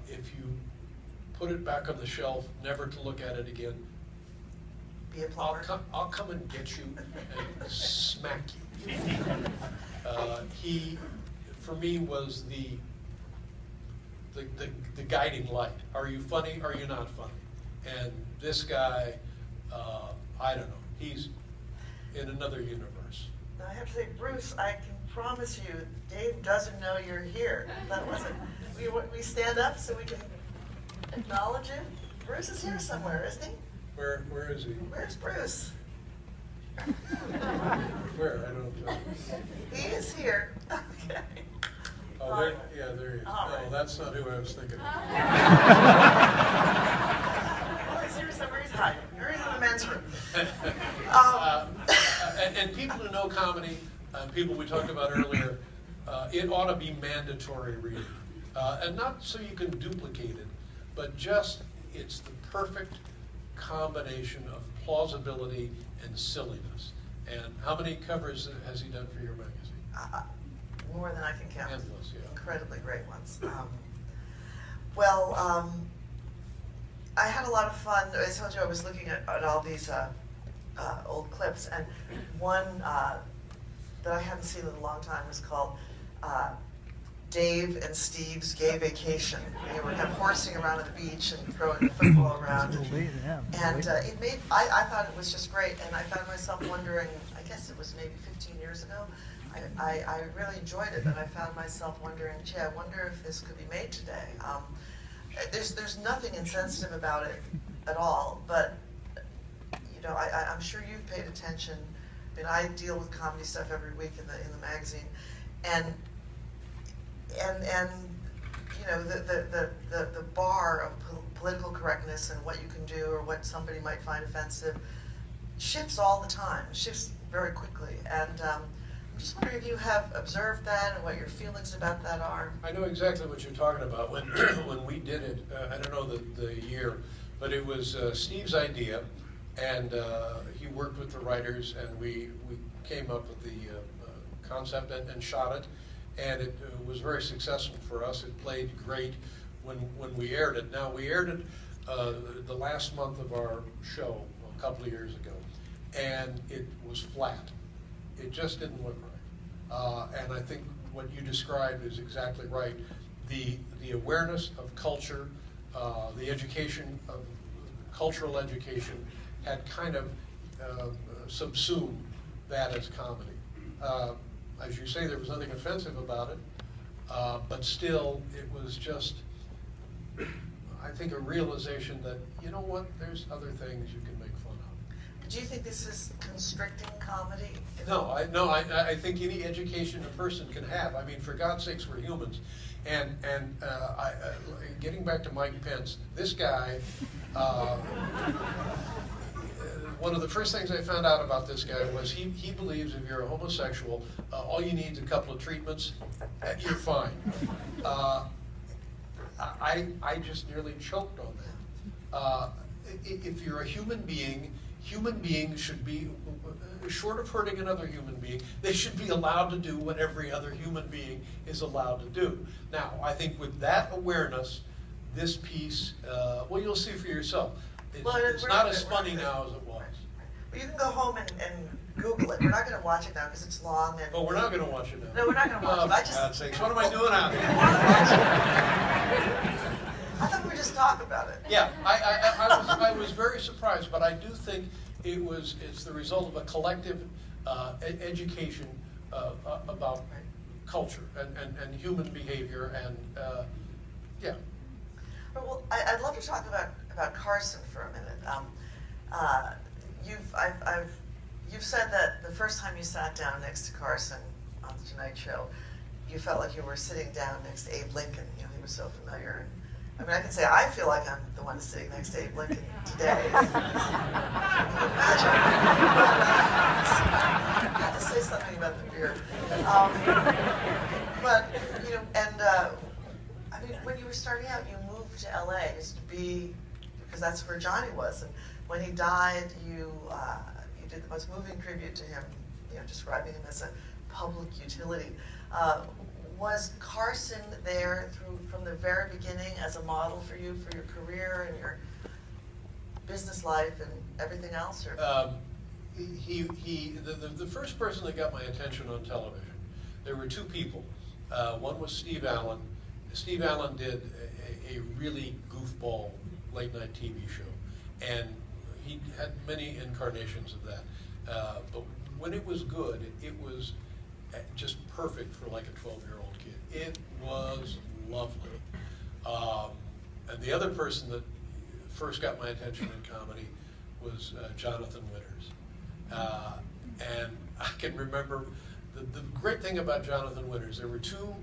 if you put it back on the shelf, never to look at it again, Be a plumber. I'll come and get you and smack you. He, for me, was the guiding light. Are you funny? Are you not funny? And this guy, I don't know. He's in another universe. Now, I have to say, Bruce, I can promise you, Dave doesn't know you're here. That wasn't. We stand up so we can acknowledge him. Bruce is here somewhere, isn't he? Where is he? Where's Bruce? Where? I don't know. He is here. Okay. Oh, there, yeah, there he is. All right. No, that's not who I was thinking of. Oh, he's here somewhere. He's hiding. Or he's in the men's room. And people who know comedy, people we talked about earlier, it ought to be mandatory reading. And not so you can duplicate it, but just it's the perfect combination of plausibility and silliness. And how many covers has he done for your magazine? more than I can count. Endless, yeah. Incredibly great ones. Well, I had a lot of fun. I told you I was looking at all these old clips, and one that I hadn't seen in a long time was called Dave and Steve's Gay Vacation. They were kind of horsing around at the beach and throwing the football around. And it made, I thought it was just great, and I found myself wondering, I guess it was maybe 15 years ago, I really enjoyed it, and I found myself wondering, gee, I wonder if this could be made today. There's nothing insensitive about it at all, but you know, I'm sure you've paid attention. I mean, I deal with comedy stuff every week in the magazine, and you know, the bar of political correctness and what you can do or what somebody might find offensive shifts all the time, shifts very quickly, and I'm just wondering if you have observed that and what your feelings about that are. I know exactly what you're talking about. When when we did it, I don't know the year, but it was Steve's idea, and he worked with the writers, and we came up with the concept and shot it, and it was very successful for us. It played great when we aired it. Now, we aired it the last month of our show a couple of years ago, and it was flat. It just didn't look right. And I think what you described is exactly right. The awareness of culture, the education of cultural education had kind of subsumed that as comedy. As you say, there was nothing offensive about it, but still it was just, I think, a realization that, you know what, there's other things you can make fun of. Do you think this is constricting comedy? No, I think any education a person can have. I mean, for God's sakes, we're humans. And getting back to Mike Pence, this guy, one of the first things I found out about this guy was he believes if you're a homosexual, all you need is a couple of treatments, you're fine. I just nearly choked on that. If you're a human beings should be, short of hurting another human being, they should be allowed to do what every other human being is allowed to do. Now, I think with that awareness, this piece, well, you'll see for yourself. It's not as funny now as it was. Well, you can go home and Google it. We're not going to watch it now because it's long. And Oh, we're not going to watch it now. No, we're not going to watch it. I just. God's sakes, what am I doing out here? I thought we were just talking about it. Yeah, I was very surprised, but I do think it's the result of a collective education about culture and human behavior, and yeah. Well, I'd love to talk about Carson for a minute. You've said that the first time you sat down next to Carson on the Tonight Show, you felt like you were sitting down next to Abe Lincoln. You know, he was so familiar. I mean, I can say I feel like I'm the one sitting next to Abe Lincoln today. Imagine. I had to say something about the beer. But, you know, and I mean, when you were starting out, you moved to LA just to be, because that's where Johnny was. And when he died, you did the most moving tribute to him, you know, describing him as a public utility. Was Carson there from the very beginning as a model for you, for your career and your business life and everything else? Or? The first person that got my attention on television, there were two people. One was Steve Allen. Steve Allen did a really goofball late night TV show, and he had many incarnations of that. But when it was good, it was just perfect for like a 12-year-old kid. It was lovely. And the other person that first got my attention in comedy was Jonathan Winters. And I can remember the great thing about Jonathan Winters, there were two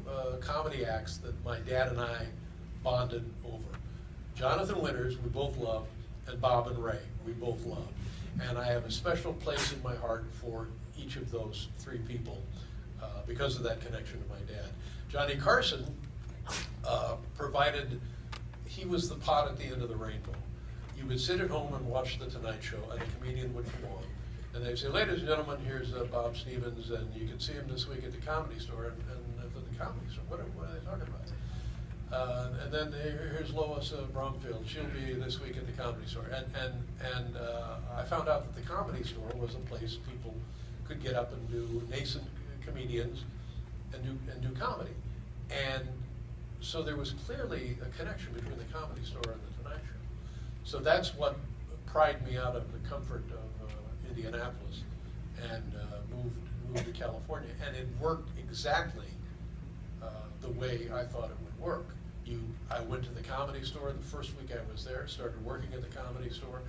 comedy acts that my dad and I bonded over. Jonathan Winters, we both loved, and Bob and Ray, we both loved. And I have a special place in my heart for each of those three people because of that connection to my dad. Johnny Carson he was the pot at the end of the rainbow. You would sit at home and watch The Tonight Show, and a comedian would come on, And they'd say, ladies and gentlemen, here's Bob Stevens, and you can see him this week at the Comedy Store. And at the Comedy Store, what are they talking about? And then here's Lois Bromfield. She'll be this week at the Comedy Store. And I found out that the Comedy Store was a place people could get up and do, nascent comedians and do comedy. And so there was clearly a connection between the Comedy Store and the Tonight Show. So that's what pried me out of the comfort of Indianapolis and moved to California. And it worked exactly the way I thought it would work. I went to the Comedy Store the first week I was there, started working at the Comedy Store.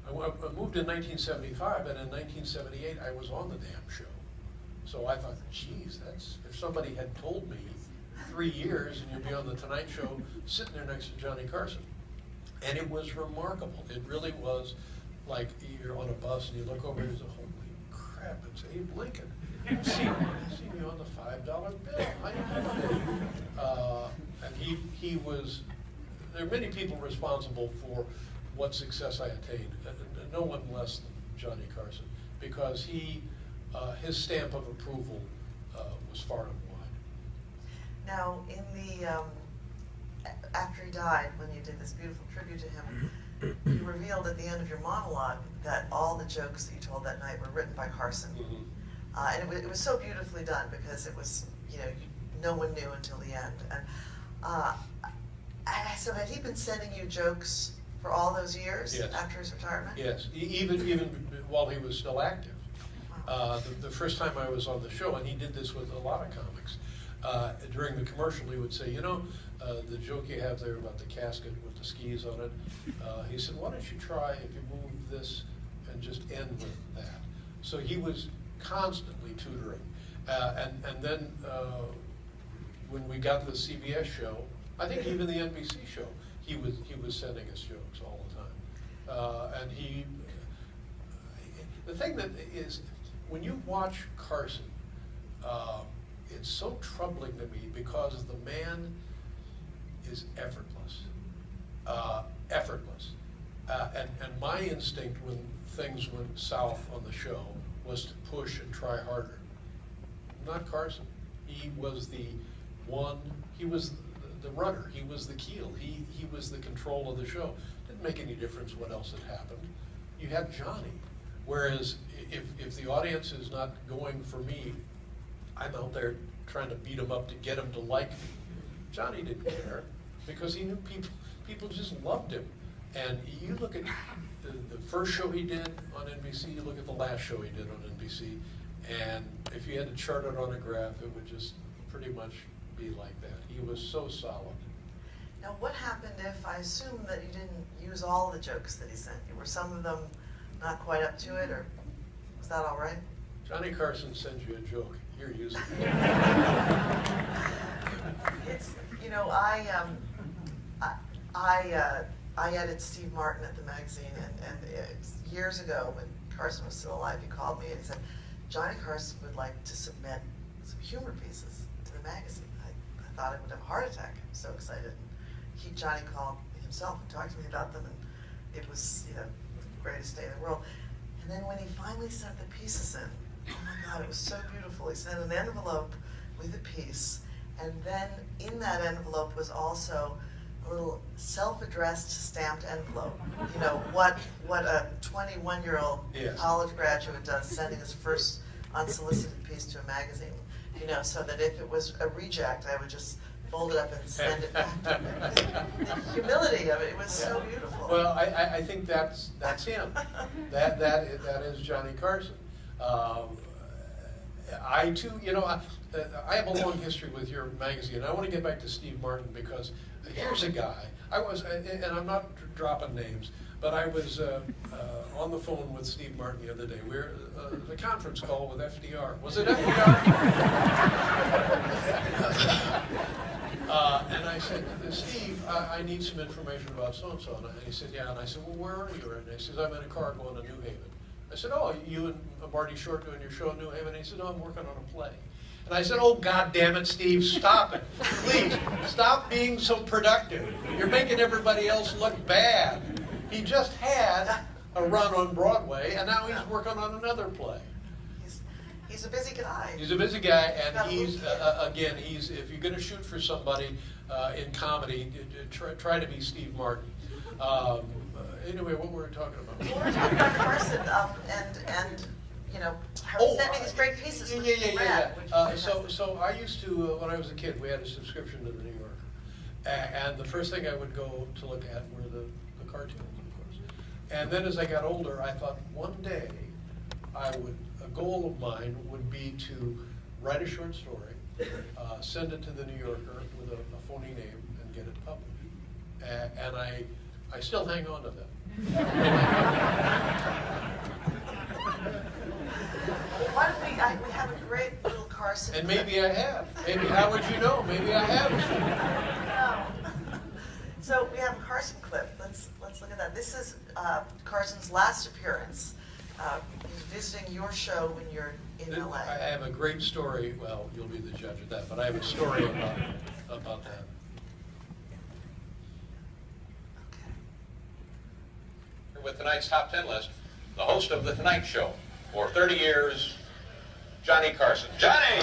I moved in 1975, and in 1978 I was on the damn show. So I thought, geez, if somebody had told me 3 years and you'd be on the Tonight Show sitting there next to Johnny Carson. And it was remarkable. It really was like you're on a bus and you look over and you say, holy crap, it's Abe Lincoln. I've seen you on the $5 bill. I know. And he was, there are many people responsible for what success I attained, and no one less than Johnny Carson, because his stamp of approval was far and wide. Now, in the after he died, when you did this beautiful tribute to him, you revealed at the end of your monologue that all the jokes that you told that night were written by Carson. Mm-hmm. And it was so beautifully done because it was, no one knew until the end. And so had he been sending you jokes for all those years Yes. after his retirement? Yes, even while he was still active. The first time I was on the show, and he did this with a lot of comics, during the commercial he would say, the joke you have there about the casket with the skis on it, he said, why don't you try if you move this and just end with that? So he was constantly tutoring. And then when we got the CBS show, I think even the NBC show, he was sending us jokes all the time. And the thing that is, when you watch Carson, it's so troubling to me because the man is effortless. Effortless. And my instinct when things went south on the show was to push and try harder. Not Carson. He was the one, he was the rudder, he was the keel, he was the control of the show. Didn't make any difference what else had happened. You had Johnny. Whereas if the audience is not going for me, I'm out there trying to beat him up to get him to like me. Johnny didn't care because he knew people just loved him. And you look at the first show he did on NBC, you look at the last show he did on NBC, and if you had to chart it on a graph, it would just pretty much be like that. He was so solid. Now, what happened if, I assume that you didn't use all the jokes that he sent you? Were some of them not quite up to it, or was that all right? Johnny Carson sends you a joke. Here, use it. It's, I edit Steve Martin at the magazine, and years ago when Carson was still alive, he called me and he said, Johnny Carson would like to submit some humor pieces to the magazine. I thought I would have a heart attack. I was so excited. Johnny called himself and talked to me about them, and it was, the greatest day in the world. And then when he finally sent the pieces in, oh my God, it was so beautiful. He sent an envelope with a piece, and then in that envelope was also a little self-addressed stamped envelope. What a 21-year-old Yes. college graduate does, sending his first unsolicited piece to a magazine. So that if it was a reject, I would just fold it up and send it back to him. The humility of it was so beautiful. Well, I think that's him. That is Johnny Carson. I too, I have a long history with your magazine. I want to get back to Steve Martin because here's a guy. And I'm not dropping names, but I was on the phone with Steve Martin the other day. We were a conference call with FDR. Was it FDR? And I said, Steve, I need some information about so-and-so. And he said, yeah. And I said, well, where are you right now? He says, I'm in a car going to New Haven. I said, oh, you and Marty Short doing your show in New Haven? And he said, no, I'm working on a play. And I said, oh, God damn it, Steve, stop it. Please, stop being so productive. You're making everybody else look bad. He just had a run on Broadway, and now he's working on another play. He's a busy guy. He's a busy guy, and got a he's little kid. again, if you're going to shoot for somebody in comedy, try to be Steve Martin. Anyway, what were we talking about? We were talking about Carson, and you know how he sent me these great pieces. which is rad, which is fantastic. So I used to when I was a kid, we had a subscription to the New Yorker, and the first thing I would go to look at were the cartoons, of course. And then as I got older, I thought one day a goal of mine would be to write a short story, send it to the New Yorker with a phony name, and get it published. And I still hang on to that. Why don't we have a great little Carson. And maybe I have. Maybe, how would you know? Maybe I have. No. So we have a Carson clip. Let's look at that. This is Carson's last appearance. He's visiting your show when you're in LA. I have a great story. Well, you'll be the judge of that, but I have a story about that. With tonight's top 10 list, the host of The Tonight Show for 30 years, Johnny Carson. Johnny!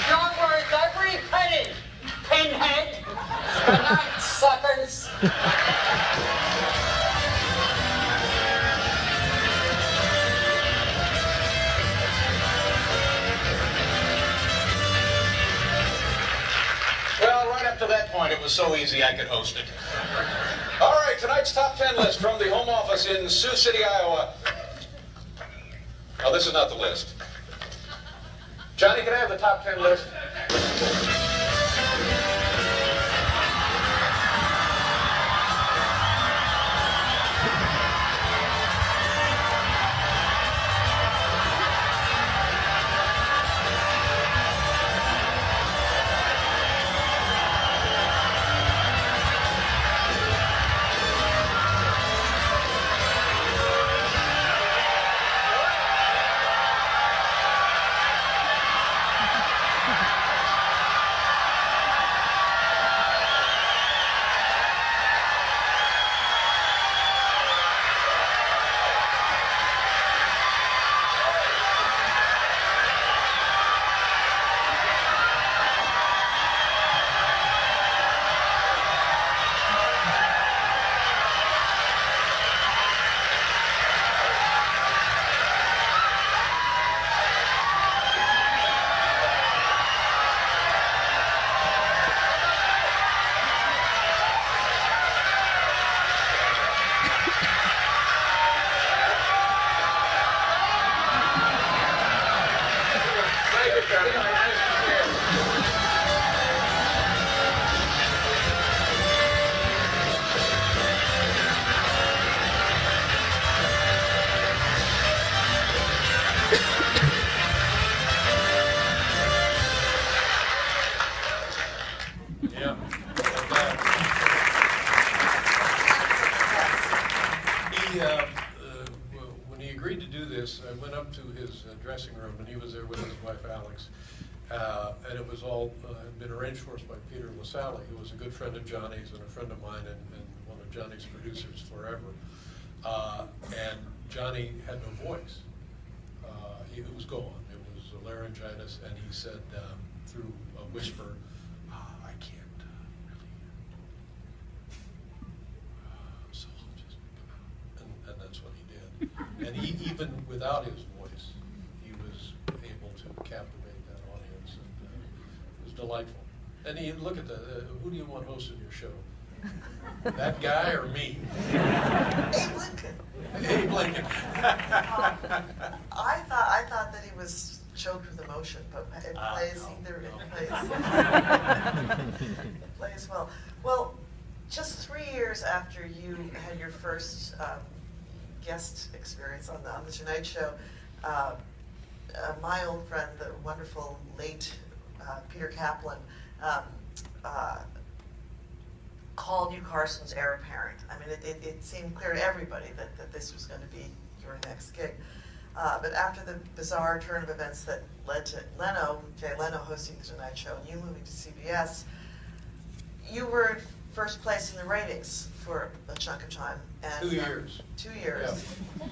Your worth every penny, pinhead. Good night, suckers. Well, right up to that point, it was so easy I could host it. All right, tonight's top 10 list from the home office in Sioux City, Iowa. Oh, this is not the list. Johnny, can I have the top 10 list? Yeah. When he agreed to do this, I went up to his dressing room, and he was there with his wife Alex, and it was all had been arranged for us by Peter LaSalle, who was a good friend of Johnny's and a friend of mine, and one of Johnny's producers forever. And Johnny had no voice; it was gone. It was a laryngitis, and he said through a whisper, "I can't really." So I'll just come out, and that's what he did. And he, even without his voice, he was able to captivate that audience, and it was delightful. And you look at who do you want hosting your show? That guy or me? Abe Lincoln. Abe Lincoln. I thought that he was choked with emotion, but it plays either. It plays well. Well, just 3 years after you had your first guest experience on the Tonight Show, my old friend, the wonderful late Peter Kaplan, called you Carson's heir apparent. I mean, it seemed clear to everybody that this was going to be your next gig. But after the bizarre turn of events that led to Jay Leno hosting The Tonight Show and you moving to CBS, you were in first place in the ratings for a chunk of time. And, 2 years. 2 years. Yeah.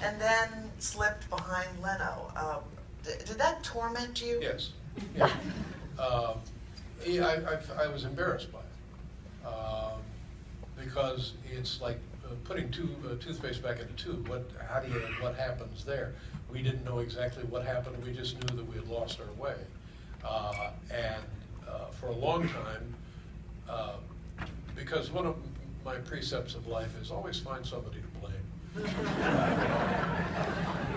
And then slipped behind Leno. Did that torment you? Yes. Yeah. I was embarrassed by it because it's like putting toothpaste back in a tube. What happens there? We didn't know exactly what happened. We just knew that we had lost our way. And for a long time, because one of my precepts of life is always find somebody to blame.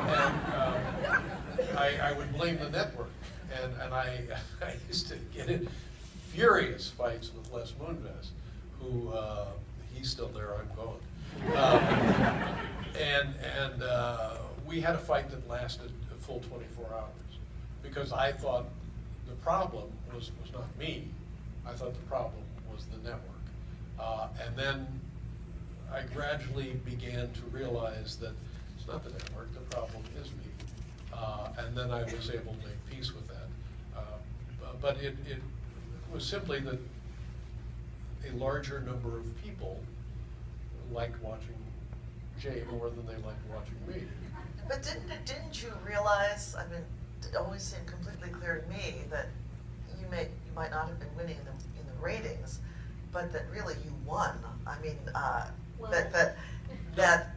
And I would blame the network. And I used to get in furious fights with Les Moonves, who, he's still there, I'm gone. And we had a fight that lasted a full 24 hours because I thought the problem was not me. I thought the problem was the network. And then I gradually began to realize that it's not the network, the problem is me. And then I was able to make peace with that. But it was simply that a larger number of people liked watching Jay more than they liked watching me. But didn't you realize, I mean, it always seemed completely clear to me that you might not have been winning in the ratings, but that really you won. I mean, that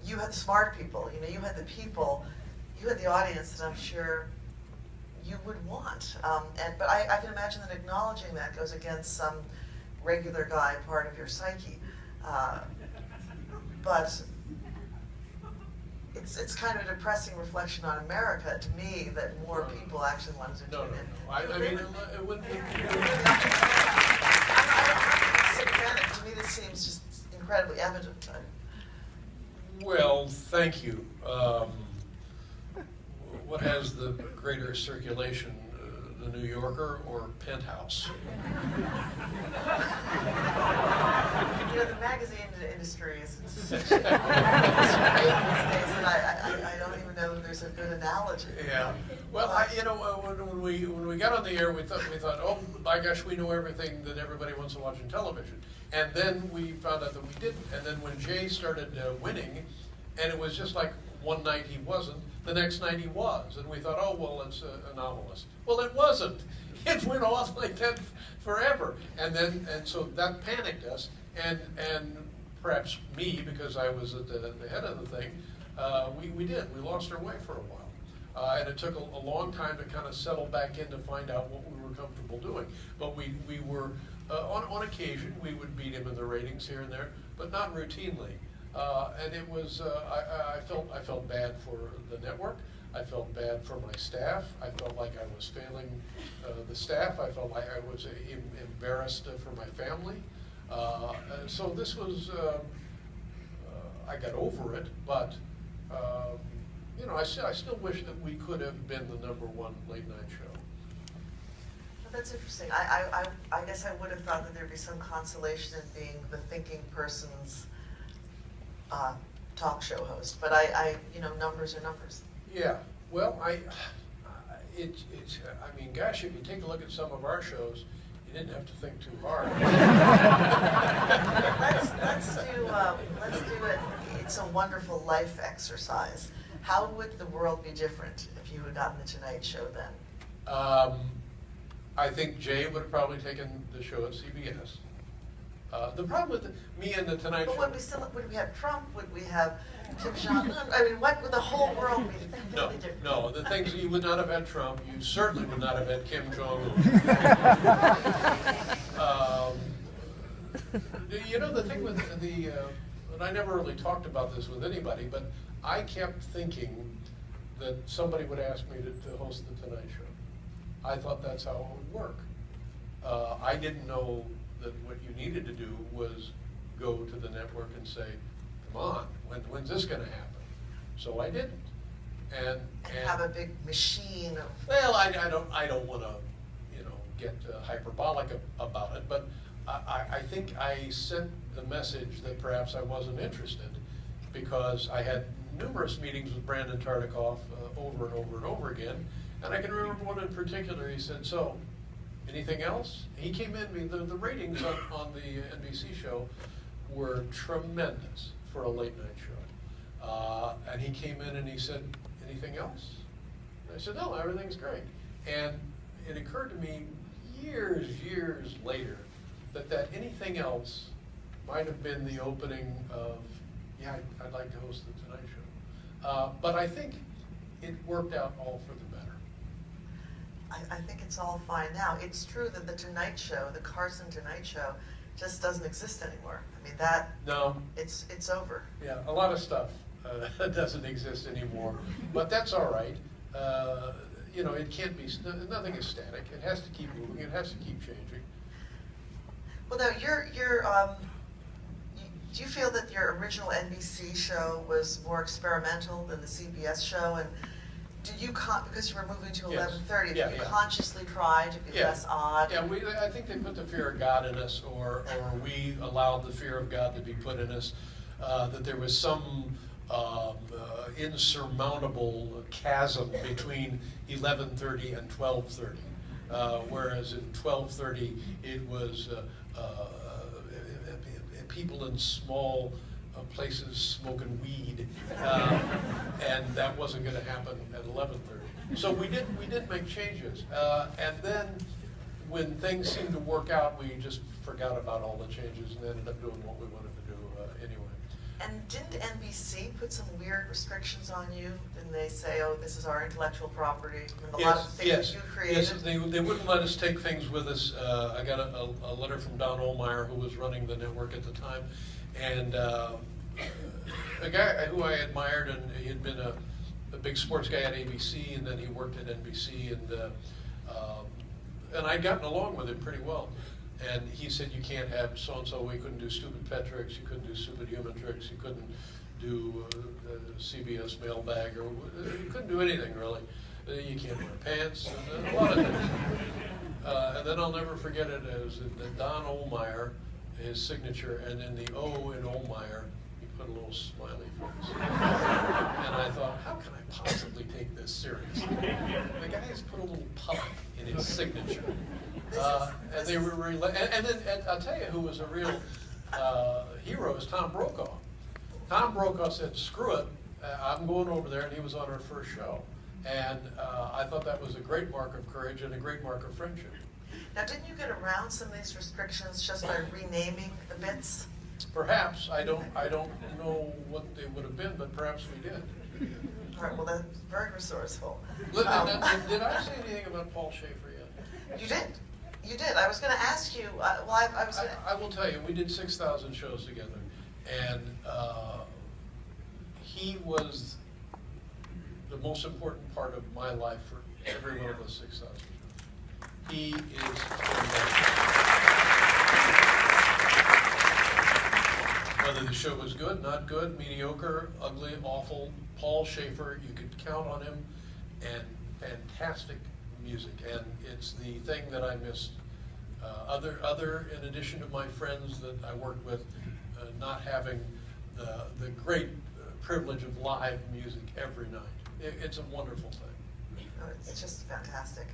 you had the smart people, you know, you had the people, you had the audience that I'm sure you would want. But I can imagine that acknowledging that goes against some regular guy part of your psyche. But it's kind of a depressing reflection on America to me that more people actually wanted to tune in. I mean, it wouldn't be. To me, this seems just incredibly evident. Well, thank you. What has the greater circulation, the New Yorker or Penthouse? You know, the magazine industry is such these days that I don't even know if there's a good analogy. Yeah. Well, when we got on the air, we thought, oh my gosh, we know everything that everybody wants to watch on television, and then we found out that we didn't. And then when Jay started winning, and it was just like one night he wasn't, the next night he was, and we thought, oh well, it's anomalous. Well, it wasn't. It went on like that forever, and so that panicked us, and perhaps me, because I was at the head of the thing, we lost our way for a while, and it took a long time to kind of settle back in to find out what we were comfortable doing. But we were on occasion we would beat him in the ratings here and there, but not routinely. And it was I felt bad for the network. I felt bad for my staff. I felt like I was failing the staff. I felt like I was embarrassed for my family. So this was, I got over it, but you know, I still wish that we could have been the #1 late night show. Well, that's interesting. I guess I would have thought that there'd be some consolation in being the thinking person's talk show host, but you know, numbers are numbers. Yeah, well, I mean, gosh, if you take a look at some of our shows, you didn't have to think too hard. let's do it. It's a wonderful life exercise. How would the world be different if you had gotten the Tonight Show then? I think Jay would have probably taken the show at CBS. The problem with me and the Tonight Show. But would we have Trump? Would we have Kim Jong-un? I mean, what would the whole world be completely different? No, the things you would not have had Trump. You certainly would not have had Kim Jong-un. You know, the thing with and I never really talked about this with anybody, but I kept thinking that somebody would ask me to host the Tonight Show. I thought that's how it would work. I didn't know that what you needed to do was go to the network and say, come on, when's this going to happen? So I didn't. And have a big machine of... Well, I don't want to, you know, get hyperbolic about it, but I think I sent the message that perhaps I wasn't interested, because I had numerous meetings with Brandon Tartikoff over and over and over again, and I can remember one in particular. He said, "So, anything else?" He came in, the ratings on the NBC show were tremendous for a late night show. And he came in and he said, "Anything else?" And I said, "No, everything's great." And it occurred to me years later that anything else might have been the opening of, yeah, I'd like to host the Tonight Show. But I think it worked out all for the better. I think it's all fine now. It's true that the Tonight Show, the Carson Tonight Show, just doesn't exist anymore. I mean, no, it's over. Yeah, a lot of stuff doesn't exist anymore, but that's all right. You know, it can't be. Nothing is static. It has to keep moving. It has to keep changing. Well, now do you feel that your original NBC show was more experimental than the CBS show? And did you, because you were moving to 11:30, did you consciously try to be less odd? Yeah, I think they put the fear of God in us, or we allowed the fear of God to be put in us, that there was some insurmountable chasm between 11:30 and 12:30, whereas in 12:30 it was people in small places smoking weed, and that wasn't going to happen at 11:30. So we did make changes, and then when things seemed to work out, we just forgot about all the changes and ended up doing what we wanted to do anyway. And didn't NBC put some weird restrictions on you? Didn't they say, "Oh, this is our intellectual property"? And a lot of things you created. Yes, they wouldn't let us take things with us. I got a letter from Don Ohlmeyer, who was running the network at the time, and a guy who I admired, and he had been a big sports guy at ABC, and then he worked at NBC, and I'd gotten along with him pretty well. And he said, "You can't have so-and-so, we couldn't do stupid pet tricks, you couldn't do stupid human tricks, you couldn't do CBS mailbag, or you couldn't do anything really. You can't wear pants," and a lot of things. And then I'll never forget it as Don Ohlmeyer, his signature, and then the O in Ohlmeyer, he put a little smiley face. And I thought, how can I possibly take this seriously? The guy has put a little puppet in his signature. And they were really, and then I'll tell you who was a real hero is Tom Brokaw. Tom Brokaw said, "Screw it, I'm going over there," and he was on our first show. And I thought that was a great mark of courage and a great mark of friendship. Now, didn't you get around some of these restrictions just by renaming the bits? Perhaps. I don't know what they would have been, but perhaps we did. All right, well, that's very resourceful. Did I say anything about Paul Schaefer yet? You did. You did. I was going to ask you. I will tell you, we did 6,000 shows together, and he was the most important part of my life for every one of those 6,000 shows. He is whether the show was good, not good, mediocre, ugly, awful, Paul Schaefer, you could count on him, and fantastic music. And it's the thing that I missed. In addition to my friends that I worked with, not having the great privilege of live music every night. It's a wonderful thing. It's just fantastic.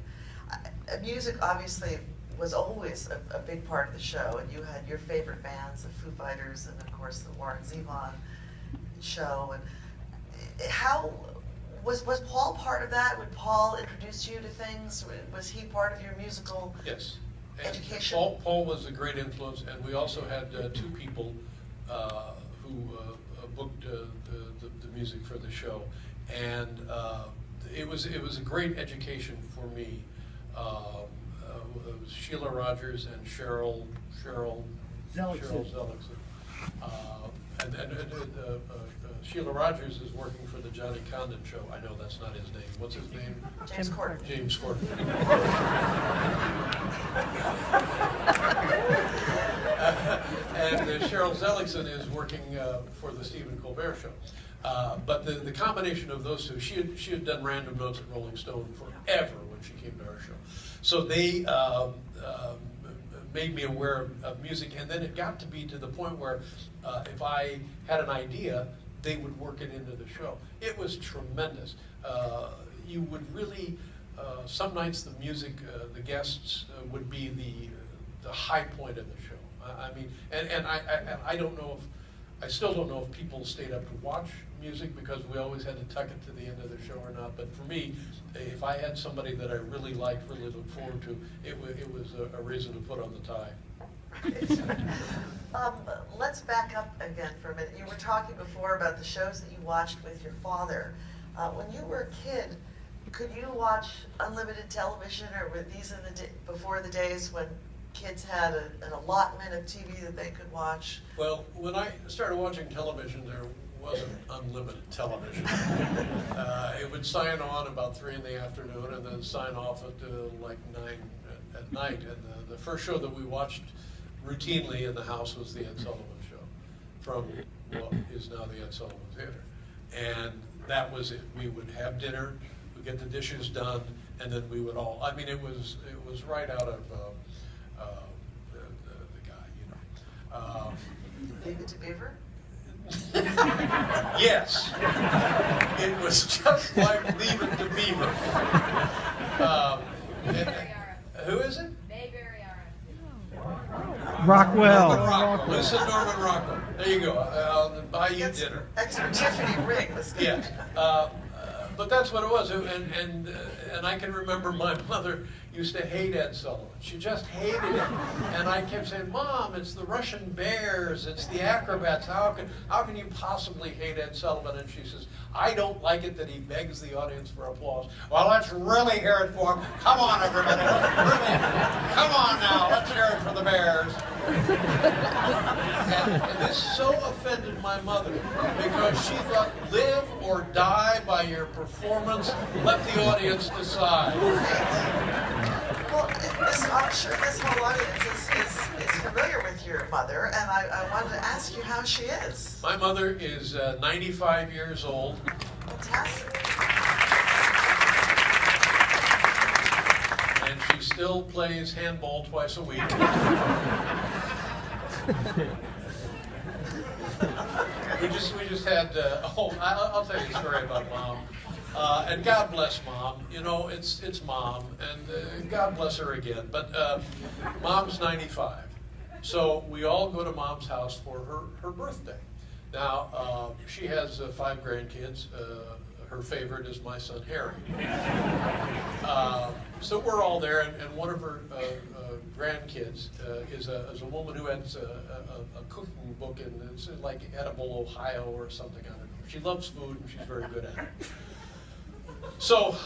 Music obviously was always a big part of the show, and you had your favorite bands, the Foo Fighters, and of course the Warren Zevon show. And how was Paul part of that? Would Paul introduce you to things? Was he part of your musical education? Paul was a great influence, and we also had two people who booked the music for the show, and it was a great education for me. It was Sheila Rogers and Cheryl Zellickson. Sheila Rogers is working for the Johnny Condon show. I know that's not his name. What's his name? James Corden. James Corden. And Cheryl Zellickson is working for the Stephen Colbert show. But the combination of those two, she had done random notes at Rolling Stone forever when she came to our show. So they made me aware of music, and then it got to be to the point where if I had an idea, they would work it into the show. It was tremendous. You would really, some nights the music, the guests would be the high point of the show. I mean, and I don't know if, I still don't know if people stayed up to watch music because we always had to tuck it to the end of the show or not. But for me, if I had somebody that I really liked, really looked forward to, it was a reason to put on the tie. Let's back up again for a minute. You were talking before about the shows that you watched with your father. When you were a kid, could you watch unlimited television, or were these in before the days when kids had an allotment of TV that they could watch? Well, when I started watching television, there wasn't unlimited television. It would sign on about 3 in the afternoon and then sign off at like 9 at night. And the first show that we watched routinely in the house was the Ed Sullivan Show, from what is now the Ed Sullivan Theater. And that was it. We would have dinner, we'd get the dishes done, and then we would all, I mean, it was right out of the guy, you know. David DeBeaver? Yes. It was just like Leave It to Beaver. Who is it? Rockwell. Norman Rockwell. Who said Norman Rockwell? There you go. I'll buy you dinner. Extra Tiffany ring. Yes. But that's what it was. And I can remember my mother used to hate Ed Sullivan. She just hated him. And I kept saying, Mom, it's the Russian bears, it's the acrobats. How can you possibly hate Ed Sullivan? And she says, I don't like it that he begs the audience for applause. Well, let's really hear it for him. Come on, everybody. Really. Come on now. Let's hear it for the bears. And this so offended my mother because she thought, live or die by your performance. Let the audience decide. Well, I'm sure this whole audience is familiar with your mother, and I wanted to ask you how she is. My mother is 95 years old. Fantastic. And she still plays handball twice a week. We just had, I'll tell you a story about Mom. And God bless Mom. You know, it's Mom, and God bless her again. But Mom's 95. So we all go to Mom's house for her birthday. Now, she has 5 grandkids. Her favorite is my son, Harry. So we're all there, and one of her grandkids is a woman who has a cooking book, and it's like Edible Ohio or something. I don't know. She loves food, and she's very good at it. So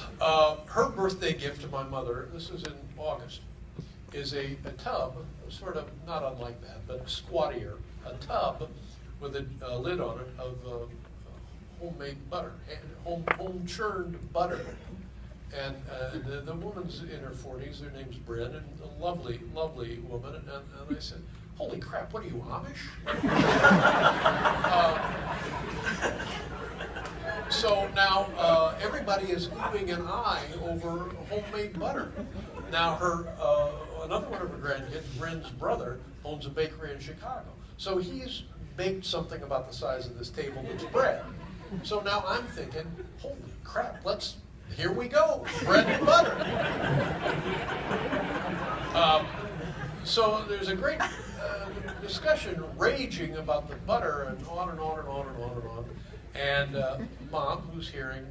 her birthday gift to my mother, this is in August, is a tub, sort of not unlike that, but squattier, a tub with a lid on it of homemade butter, home churned butter. And the woman's in her 40s, her name's Bryn, and a lovely, lovely woman. And I said, holy crap, what are you, Amish? So now everybody is oohing and eyeing over homemade butter. Now another one of her grandkids, Bryn's brother, owns a bakery in Chicago. So he's baked something about the size of this table that's bread. So now I'm thinking, holy crap, here we go, bread and butter. So there's a great discussion raging about the butter and on and on and on and on and on. And Mom, who's hearing,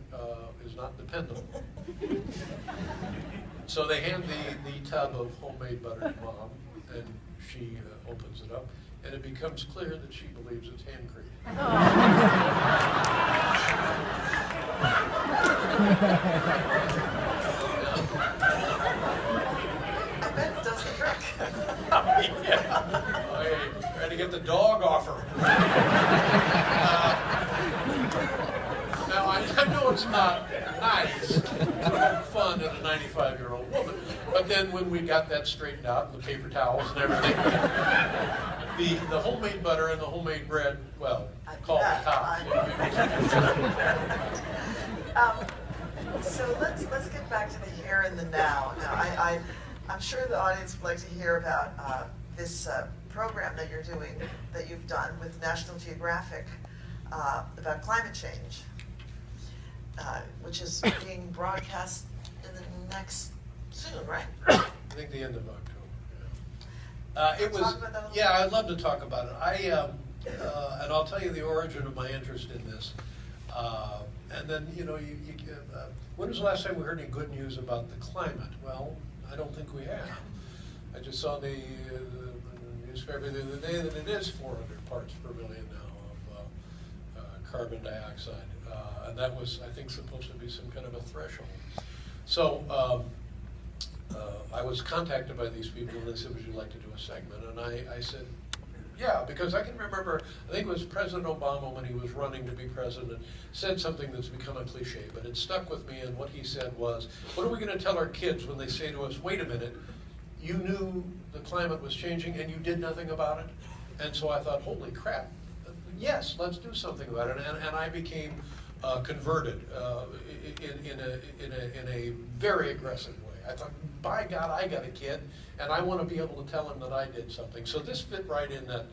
is not dependable. So they hand the tub of homemade butter to Mom, and she opens it up, and it becomes clear that she believes it's hand cream. I bet it does the trick. Yeah. Hey, trying to get the dog off her. Now, I know it's not nice to have fun in a 95-year-old woman, but then when we got that straightened out, and the paper towels and everything, the homemade butter and the homemade bread, well, called the cops. So let's get back to the here and the now. Now, I'm sure the audience would like to hear about this program that you're doing, that you've done with National Geographic about climate change, which is being broadcast in the next soon, right? I think the end of October. It was, Talk about that a little yeah, I'd love to talk about it. And I'll tell you the origin of my interest in this. And then, when was the last time we heard any good news about the climate? Well, I don't think we have. I just saw the newspaper the other day that it is 400 parts per million now of carbon dioxide. And that was, I think, supposed to be some kind of a threshold. So I was contacted by these people and they said, would you like to do a segment? And I said, yeah, because I can remember, I think it was President Obama when he was running to be president, said something that's become a cliche, but it stuck with me, and what he said was, what are we going to tell our kids when they say to us, wait a minute, you knew the climate was changing and you did nothing about it? And so I thought, holy crap, yes, let's do something about it. And I became converted in a very aggressive way. I thought, by God, I got a kid, and I want to be able to tell him that I did something. So this fit right in that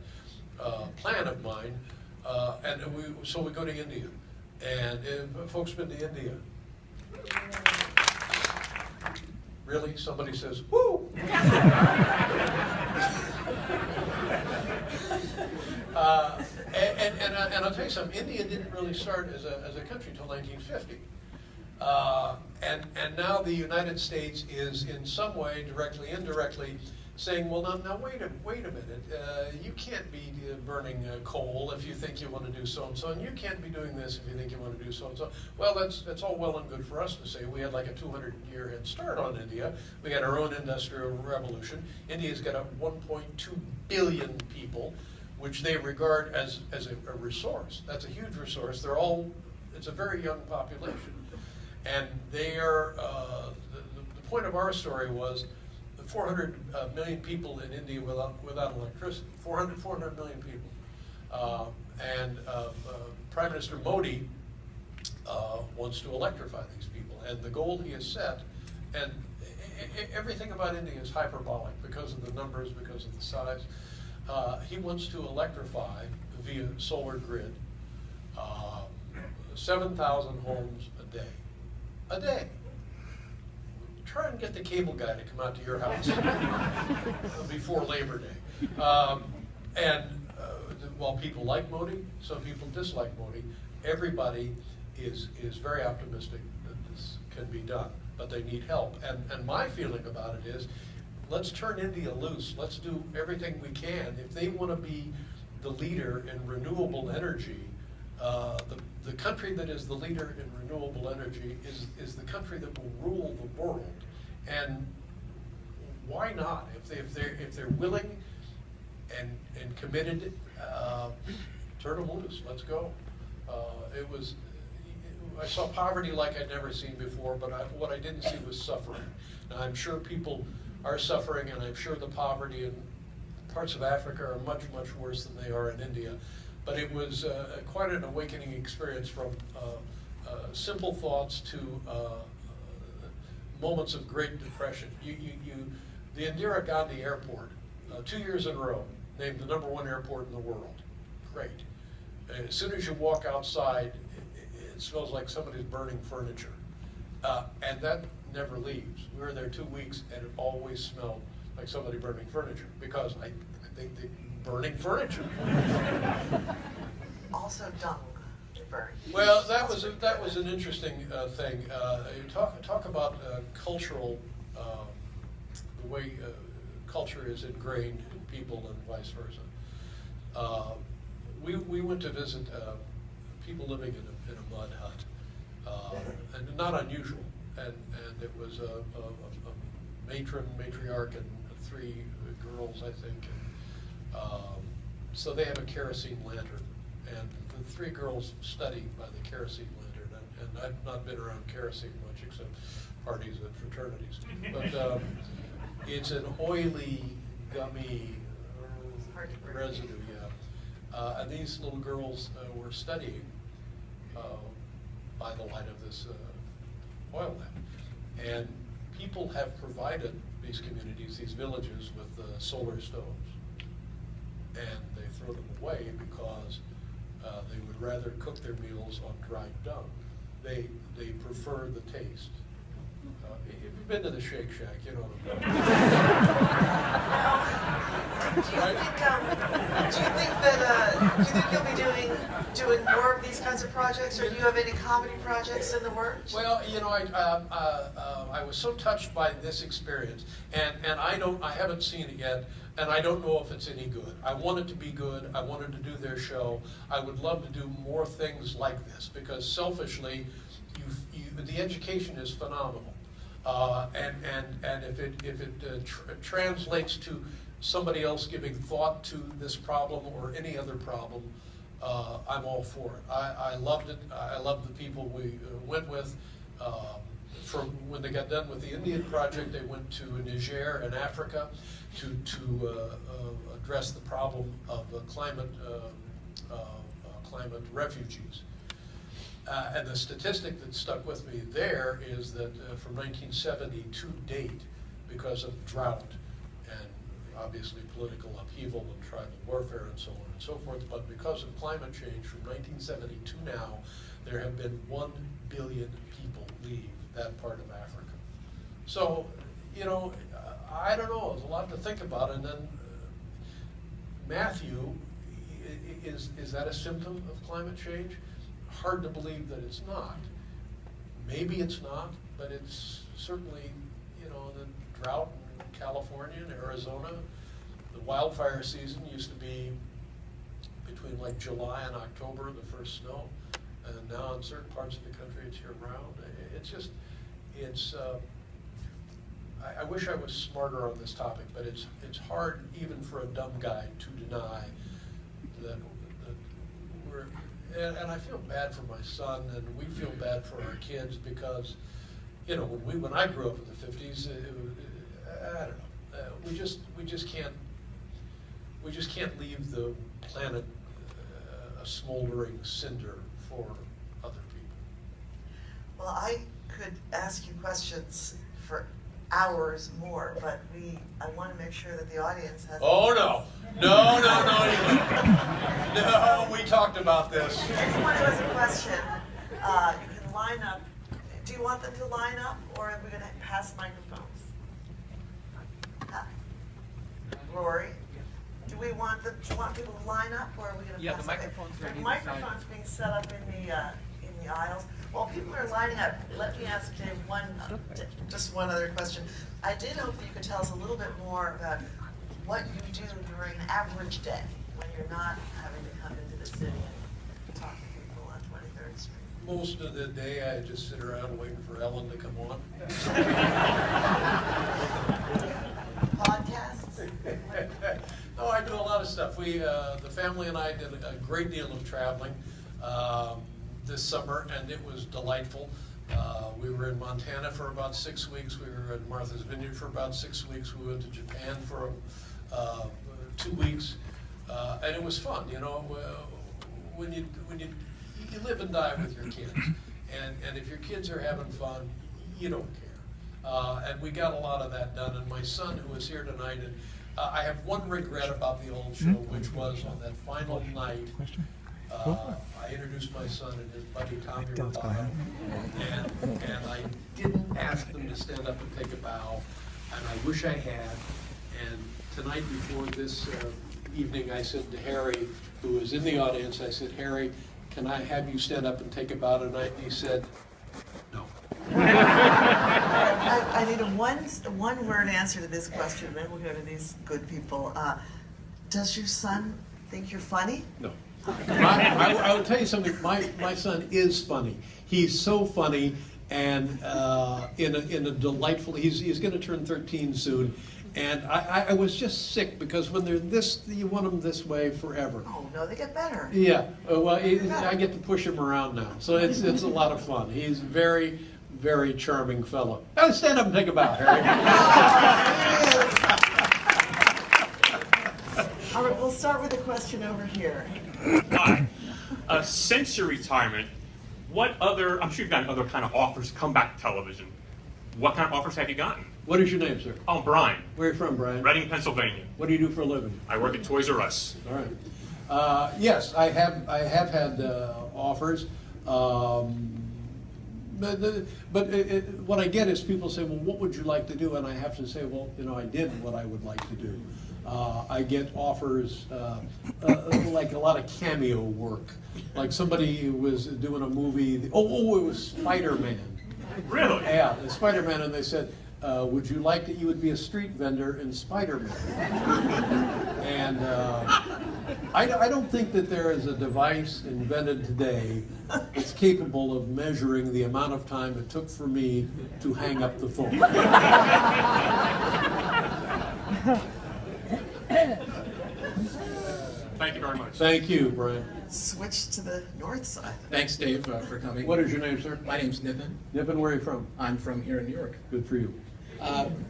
plan of mine, so we go to India. And folks been to India? Really? Somebody says, woo! And I'll tell you something, India didn't really start as a country until 1950. And now the United States is in some way, directly, indirectly, saying, well, now wait a minute. You can't be burning coal if you think you want to do so-and-so, and you can't be doing this if you think you want to do so-and-so. Well, that's all well and good for us to say. We had like a 200-year head start on India. We had our own industrial revolution. India's got 1.2 billion people, which they regard as a resource. That's a huge resource. It's a very young population. And they are, the point of our story was the 400 million people in India without electricity, 400 million people. And Prime Minister Modi wants to electrify these people. And the goal he has set, and everything about India is hyperbolic because of the numbers, because of the size. He wants to electrify via solar grid 7,000 homes a day. A day. Try and get the cable guy to come out to your house before Labor Day. While people like Modi, some people dislike Modi, everybody is very optimistic that this can be done, but they need help. And my feeling about it is, let's turn India loose. Let's do everything we can. If they want to be the leader in renewable energy, the country that is the leader in renewable energy is the country that will rule the world. And why not? If they're willing and committed, turn them loose. Let's go. I saw poverty like I'd never seen before, but what I didn't see was suffering. Now I'm sure people are suffering, and I'm sure the poverty in parts of Africa are much, much worse than they are in India. But it was quite an awakening experience, from simple thoughts to moments of great depression. The Indira Gandhi Airport, 2 years in a row, named the #1 airport in the world. Great. As soon as you walk outside, it smells like somebody's burning furniture. And that never leaves. We were there 2 weeks, and it always smelled like somebody burning furniture, because I think they're burning furniture. Also dung. Burn. Well, that was an interesting thing. You talk about cultural, the way culture is ingrained in people and vice versa. We went to visit people living in a mud hut, and not unusual. And it was a matriarch, and 3 girls, I think. So they have a kerosene lantern, and the 3 girls study by the kerosene lantern. And I've not been around kerosene much, except parties and fraternities. But it's an oily, gummy residue, yeah. And these little girls were studying by the light of this oil lamp. And people have provided, these communities, these villages with solar stoves. And they throw them away because they would rather cook their meals on dried dung. They prefer the taste. If you've been to the Shake Shack, you know what I'm Do you think you'll be doing more of these kinds of projects, or do you have any comedy projects in the works? Well, you know, I was so touched by this experience, and I haven't seen it yet, and I don't know if it's any good. I want it to be good. I wanted to do their show. I would love to do more things like this, because selfishly, the education is phenomenal. And if it translates to somebody else giving thought to this problem or any other problem, I'm all for it. I loved it. I loved the people we went with. From when they got done with the Indian project, they went to Niger in Africa to address the problem of climate refugees. And the statistic that stuck with me there is that from 1970 to date, because of drought and obviously political upheaval and tribal warfare and so on and so forth, but because of climate change from 1970 to now, there have been 1 billion people leave that part of Africa. So, you know, I don't know, there's a lot to think about. And then Matthew, is that a symptom of climate change? Hard to believe that it's not. Maybe it's not, but it's certainly, you know, the drought in California and Arizona, the wildfire season used to be between like July and October, the first snow, and now in certain parts of the country it's year-round. It's just, I wish I was smarter on this topic, but it's hard even for a dumb guy to deny that we're, and I feel bad for my son, and we feel bad for our kids, because, you know, when I grew up in the 50s, I don't know, we just can't leave the planet a smoldering cinder for other people. Well, I could ask you questions for hours more, but I want to make sure that the audience has. Oh no, no, we talked about this. Anyone who has a question, you can line up. Do you want them to line up, or are we going to pass microphones? Rory, do you want people to line up, or are we going to pass? The microphones are the microphones being set up in the aisles. While people are lining up, let me ask Dave just one other question. I did hope that you could tell us a little bit more about what you do during an average day when you're not having to come into the city and talk to people on 23rd Street. Most of the day I just sit around waiting for Ellen to come on. Podcasts? No, I do a lot of stuff. The family and I did a great deal of traveling this summer, and it was delightful. We were in Montana for about 6 weeks. We were in Martha's Vineyard for about 6 weeks. We went to Japan for 2 weeks, and it was fun. You know, when you live and die with your kids, and if your kids are having fun, you don't care. And we got a lot of that done. And my son, who is here tonight, and I have one regret about the old show, which was on that final night. I introduced my son and his buddy Tommy Roboto, and I didn't ask them to stand up and take a bow, and I wish I had. And tonight before this evening, I said to Harry, who was in the audience, I said, Harry, can I have you stand up and take a bow tonight? And he said, no. I need a one-word answer to this question, then we'll go to these good people. Does your son think you're funny? No. I will tell you something. My son is funny. He's so funny, and in a delightful. He's going to turn 13 soon, and I was just sick because when they're this, you want them this way forever. Oh no, they get better. Yeah. Well, I get to push him around now, so it's a lot of fun. He's very, very charming fellow. Oh, stand up and take a bow, Harry. All right, we'll start with a question over here. Hi. Since your retirement, what other, I'm sure you've gotten other kind of offers to come back to television. What kind of offers have you gotten? What is your name, sir? Oh, Brian. Where are you from, Brian? Reading, Pennsylvania. What do you do for a living? I work at Toys R Us. All right. Yes, I have had offers. What I get is people say, well, what would you like to do? And I have to say, well, I did what I would like to do. I get offers like a lot of cameo work. Like somebody was doing a movie, it was Spider-Man. Really? Yeah, Spider-Man, and they said, would you like that you would be a street vendor in Spider-Man? And I don't think that there is a device invented today that's capable of measuring the amount of time it took for me to hang up the phone. Thank you very much. Thank you, Brian. Switch to the north side. Thanks, Dave, for coming. What is your name, sir? My name's Nippon. Nippon, where are you from? I'm from here in New York. Good for you.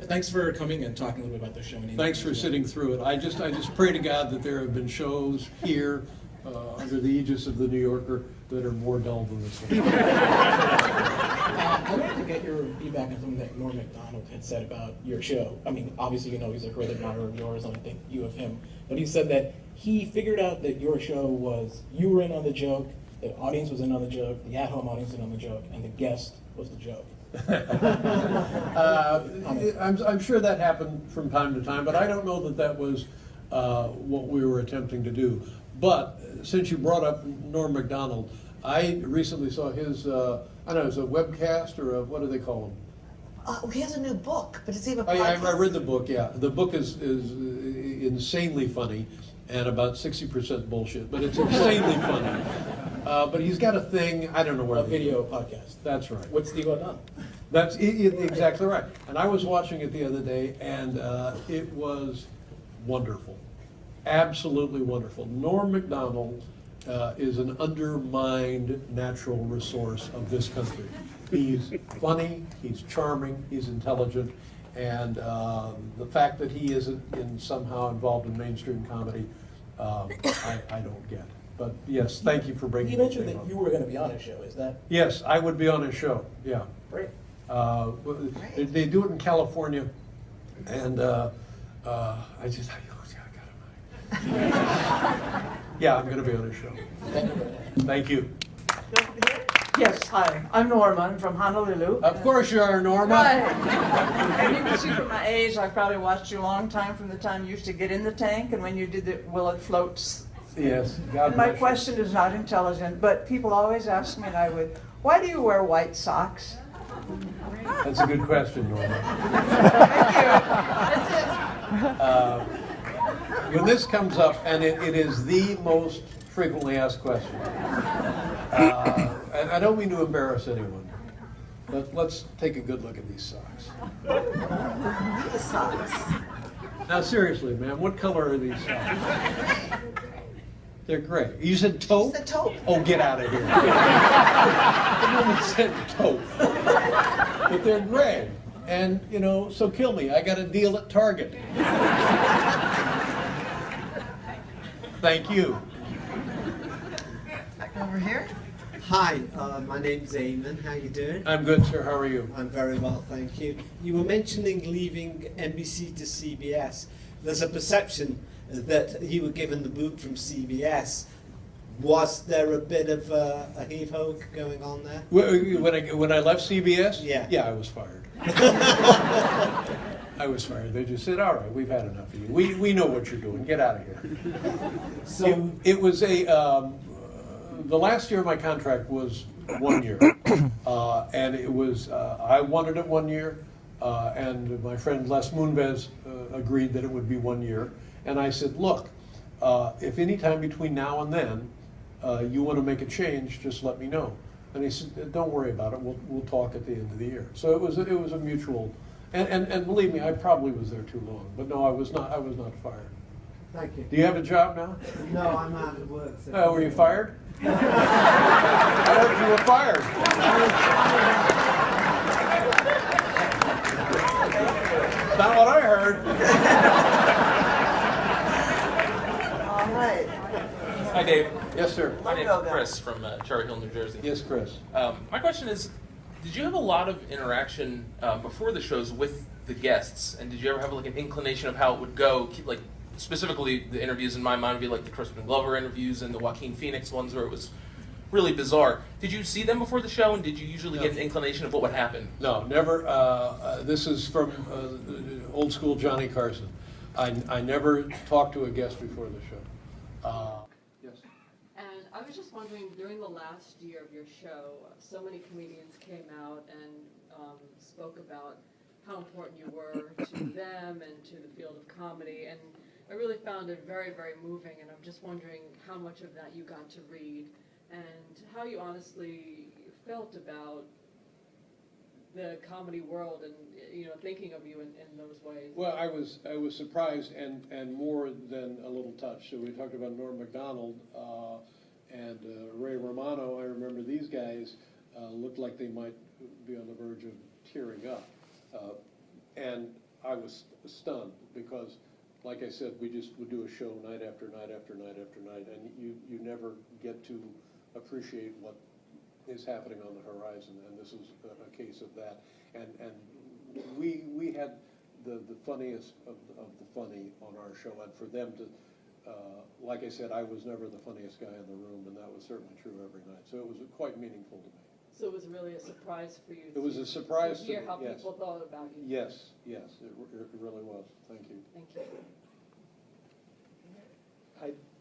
Thanks for coming and talking a little bit about the show. Thanks for sitting through it. I just pray to God that there have been shows here under the aegis of the New Yorker that are more dull than this one. I wanted to get your feedback on something that Norm Macdonald had said about your show. I mean, obviously, he's a great admirer of yours, and I think you of him. But he said that he figured out that your show was, you were in on the joke, the audience was in on the joke, the at-home audience was in on the joke, and the guest was the joke. I'm sure that happened from time to time, but I don't know that was what we were attempting to do. But since you brought up Norm Macdonald, I recently saw his, I don't know, is it a webcast or what do they call him? He has a new book, but it's even I read the book, yeah. The book is insanely funny and about 60% bullshit, but it's insanely funny. But he's got a thing, I don't know where. A video podcast. That's right. What's Steve done? That's exactly right. And I was watching it the other day, and it was wonderful. Absolutely wonderful. Norm Macdonald is an undermined natural resource of this country. He's funny, he's charming, he's intelligent, and the fact that he isn't somehow involved in mainstream comedy, I don't get. But yes, thank you for bringing it up. You mentioned that you were going to be on his show, is that? Yes, I would be on his show, yeah. Great. They do it in California, and I got him. Yeah, I'm going to be on his show. Thank you. Yes, hi. I'm Norma. I'm from Honolulu. Of course you are, Norma. Right. And you can see from my age, I've probably watched you a long time from the time you used to get in the tank and when you did the Will It Floats. Yes, God My bless question is not intelligent, but people always ask me, and I would, why do you wear white socks? That's a good question, Norma. Thank you. When this comes up, and it is the most frequently asked question, and I don't mean to embarrass anyone, but let's take a good look at these socks. The socks. Now seriously, ma'am, what color are these socks? They're gray. You said taupe? She said taupe. Oh, get out of here. The woman said taupe. But they're gray. And, so kill me. I got a deal at Target. Thank you. Over here. Hi, my name's Eamon. How you doing? I'm good, sir. How are you? I'm very well, thank you. You were mentioning leaving NBC to CBS. There's a perception that you were given the boot from CBS. Was there a bit of a heave-ho going on there? When I left CBS? Yeah. Yeah, I was fired. I was fired. They just said, all right, we've had enough of you. We know what you're doing. Get out of here. So it was the last year of my contract was 1 year. And it was, I wanted it 1 year. And my friend Les Moonves agreed that it would be 1 year. And I said, look, if any time between now and then you want to make a change, just let me know. And he said, don't worry about it. We'll talk at the end of the year. So it was a mutual. And believe me, I probably was there too long. But no, I was not fired. Thank you. Do you have a job now? No, I'm out of work. So Oh, were you fired? I heard you were fired. Not what I heard. All right. Hi, Dave. Yes, sir. My name's Chris from Cherry Hill, New Jersey. Yes, Chris. My question is, Did you have a lot of interaction before the shows with the guests, and did you ever have like an inclination of how it would go? Like specifically, the interviews in my mind would be like the Crispin Glover interviews and the Joaquin Phoenix ones, where it was really bizarre. Did you see them before the show, and did you usually get an inclination of what would happen? No, never. This is from old school Johnny Carson. I never talked to a guest before the show. Yes. And I was just wondering, during the last year of your show, so many comedians came out and spoke about how important you were to them and to the field of comedy, and I really found it very, very moving, and I'm just wondering how much of that you got to read and how you honestly felt about the comedy world and, you know, thinking of you in those ways. Well, I was surprised and more than a little touched. So we talked about Norm Macdonald and Ray Romano. I remember these guys looked like they might be on the verge of tearing up. And I was stunned because, like I said, we just would do a show night after night after night after night, and you never get to appreciate what is happening on the horizon, and this is a case of that. And we had the funniest of the funny on our show, and for them to, like I said, I was never the funniest guy in the room, and that was certainly true every night. So it was quite meaningful to me. So it was really a surprise for you. It was a surprise to hear to me, how yes. people thought about you. Yes, yes, it really was. Thank you. Thank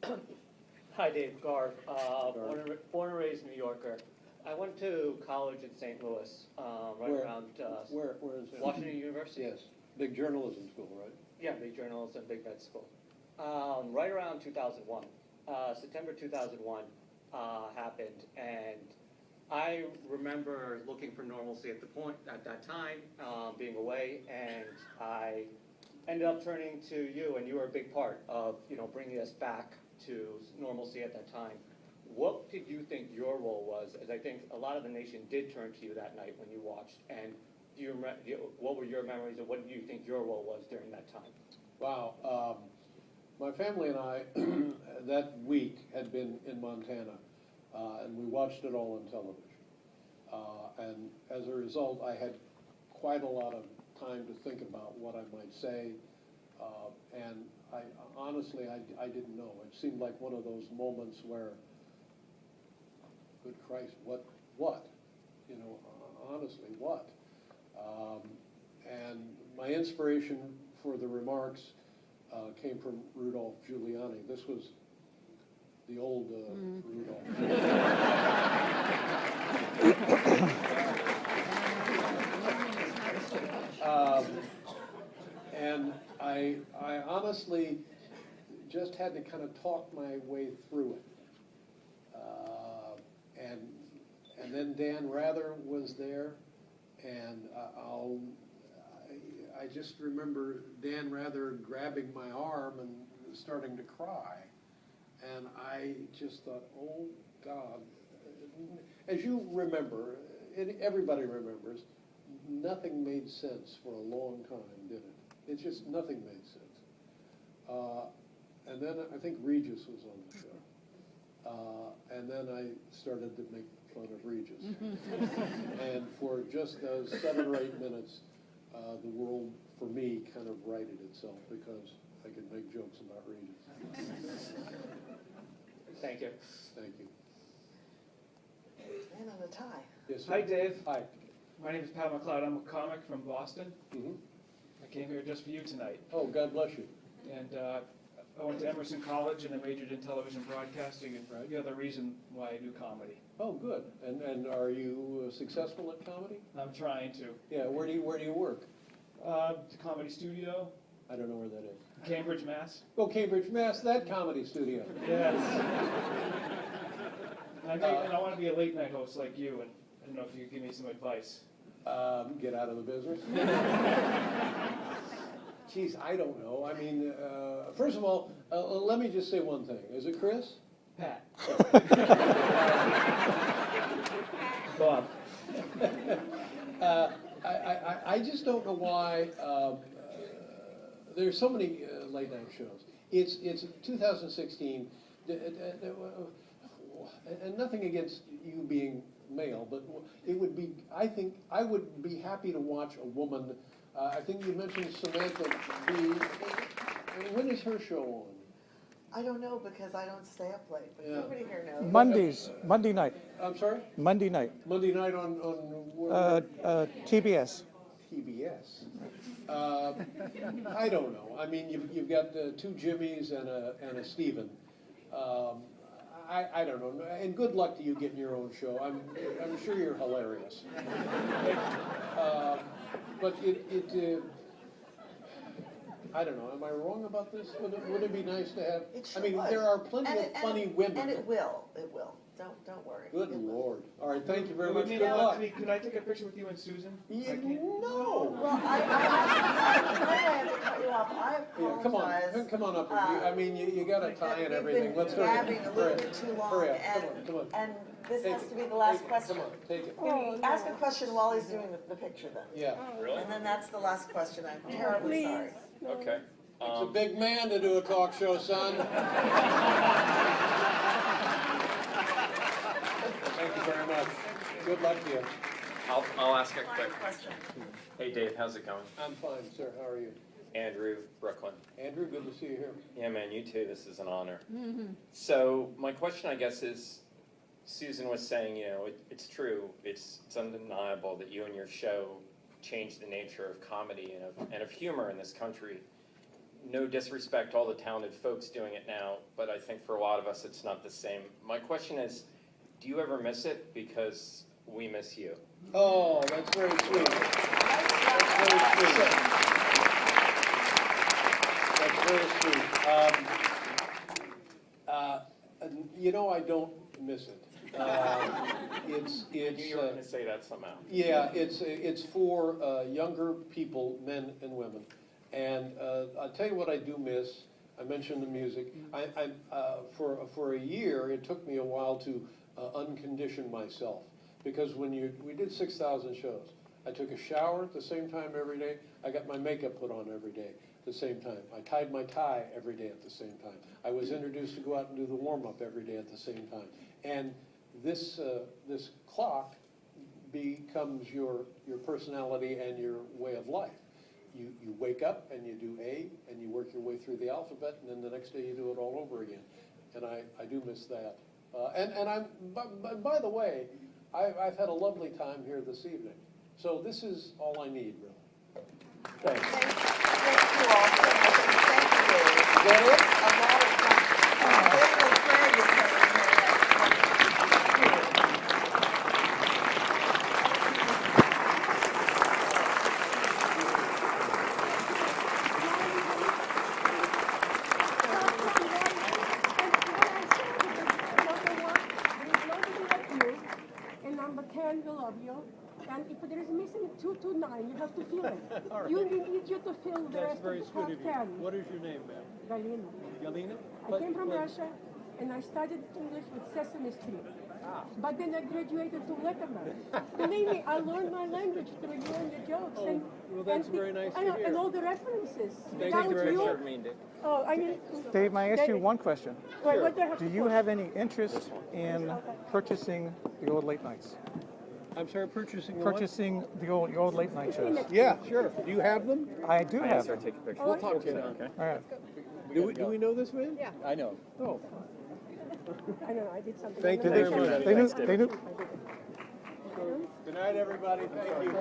you. Hi, Dave Garb. Born and raised New Yorker. I went to college in St. Louis, around where is it? Washington University. Yes, big journalism school, right? Yeah, big journalism, big med school. Right around 2001, September 2001 happened, and I remember looking for normalcy at that time, being away, and I ended up turning to you, and you were a big part of, you know, bringing us back to normalcy at that time. What did you think your role was? As I think a lot of the nation did turn to you that night when you watched, and what were your memories, and what do you think your role was during that time? Wow. My family and I, that week, had been in Montana, and we watched it all on television. And as a result, I had quite a lot of time to think about what I might say, and honestly, I didn't know. It seemed like one of those moments where, good Christ, what? You know, honestly, what? And my inspiration for the remarks came from Rudolph Giuliani. This was the old Rudolph. And I honestly just had to kind of talk my way through it. And then Dan Rather was there, and I just remember Dan Rather grabbing my arm and starting to cry. And I just thought, oh, God. As you remember, everybody remembers, nothing made sense for a long time, did it? It just, nothing made sense. And then I think Regis was on the show. And then I started to make fun of Regis. And for just those 7 or 8 minutes, the world, for me, kind of righted itself because I could make jokes about Regis. Thank you. Thank you. Man on a tie. Yes, sir. Hi, Dave. Hi. My name is Pat McLeod. I'm a comic from Boston. Mm-hmm. I came here just for you tonight. Oh, God bless you. And I went to Emerson College and I majored in television broadcasting, and the other reason why I do comedy. Oh, good. And are you successful at comedy? I'm trying to. Yeah. Where do you work? The Comedy Studio. I don't know where that is. Cambridge, Mass. Oh, Cambridge, Mass. That Comedy Studio. Yes. And I want to be a late night host like you, and I don't know if you could give me some advice. Get out of the business. Geez, I don't know. I mean, first of all, let me just say one thing. Is it Chris? Pat. Bob. I just don't know why there's so many late night shows. It's 2016, and nothing against you being male, but it would be, I think, I would be happy to watch a woman, I think you mentioned Samantha Bee. When is her show on? I don't know because I don't stay up late, but Yeah. everybody here knows. Monday night. I'm sorry? Monday night. Monday night on TBS. TBS. I don't know. I mean, you've got two Jimmys and a Stephen. I don't know. And good luck to you getting your own show. I'm sure you're hilarious. But I don't know. Am I wrong about this? Would it be nice to have? I mean, there are plenty of funny women. And it will. It will. Don't worry. Good Lord. All right. Thank you very much. Good Good luck. Can I take a picture with you and Susan? No. Well, I have to cut you off. I apologize. Come on up. I mean, you got a tie and everything. Let's go. Gabbing a little bit too long, Hurry up. Come on. and this has to be the last question. Come on, take it. Can you ask a question while he's doing the picture then? Yeah. Really? And then that's the last question. I'm terribly sorry. Okay. It's a big man to do a talk show, son. Thank you very much. Good luck to you. I'll ask a quick question. Hey Dave, how's it going? I'm fine, sir. How are you? Andrew, Brooklyn. Andrew, good to see you here. Yeah, man, you too. This is an honor. So my question, I guess, is Susan was saying, you know, it's true. It's undeniable that you and your show changed the nature of comedy and of humor in this country. No disrespect to all the talented folks doing it now, but I think for a lot of us it's not the same. My question is, do you ever miss it? Because we miss you. Oh, that's very sweet. That's very sweet. You know, I don't miss it. It's. I knew you were going to say that somehow. Yeah, it's for younger people, men and women. And I'll tell you what I do miss. I mentioned the music. For a year, it took me a while to uncondition myself. Because when we did 6,000 shows, I took a shower at the same time every day. I got my makeup put on every day at the same time. I tied my tie every day at the same time. I was introduced to go out and do the warm-up every day at the same time. And this clock becomes your personality and your way of life. You wake up and you do A, and you work your way through the alphabet, and then the next day you do it all over again. And I do miss that. By the way, I've had a lovely time here this evening. So this is all I need, really. Thanks. Thank you all so much. Thank you. A lot of We love you. And if there is missing 2 to 9, you have to fill it. Right. You need you to fill the That's rest very of the sweet top of you. 10. What is your name, ma'am? Galina. Galina? I came from Russia, and I studied English with Sesame Street. But then I graduated to Letterman. Believe me, I learned my language through you and the jokes. Oh, and, well, that's very nice to hear. And all the references. Thank you very much. Oh, I mean, Dave, may I ask you one question? Wait, what do I have Do to you put? have any interest in purchasing the old late nights? I'm sorry, purchasing your old late night shows. Yeah, sure. Do you have them? I do have them. Take a picture. We'll talk to you now. Okay. All right. Do we know this man? Yeah. I know. Oh. I don't know, I did something. Thank you very much. They knew. Good night, everybody. Thank you.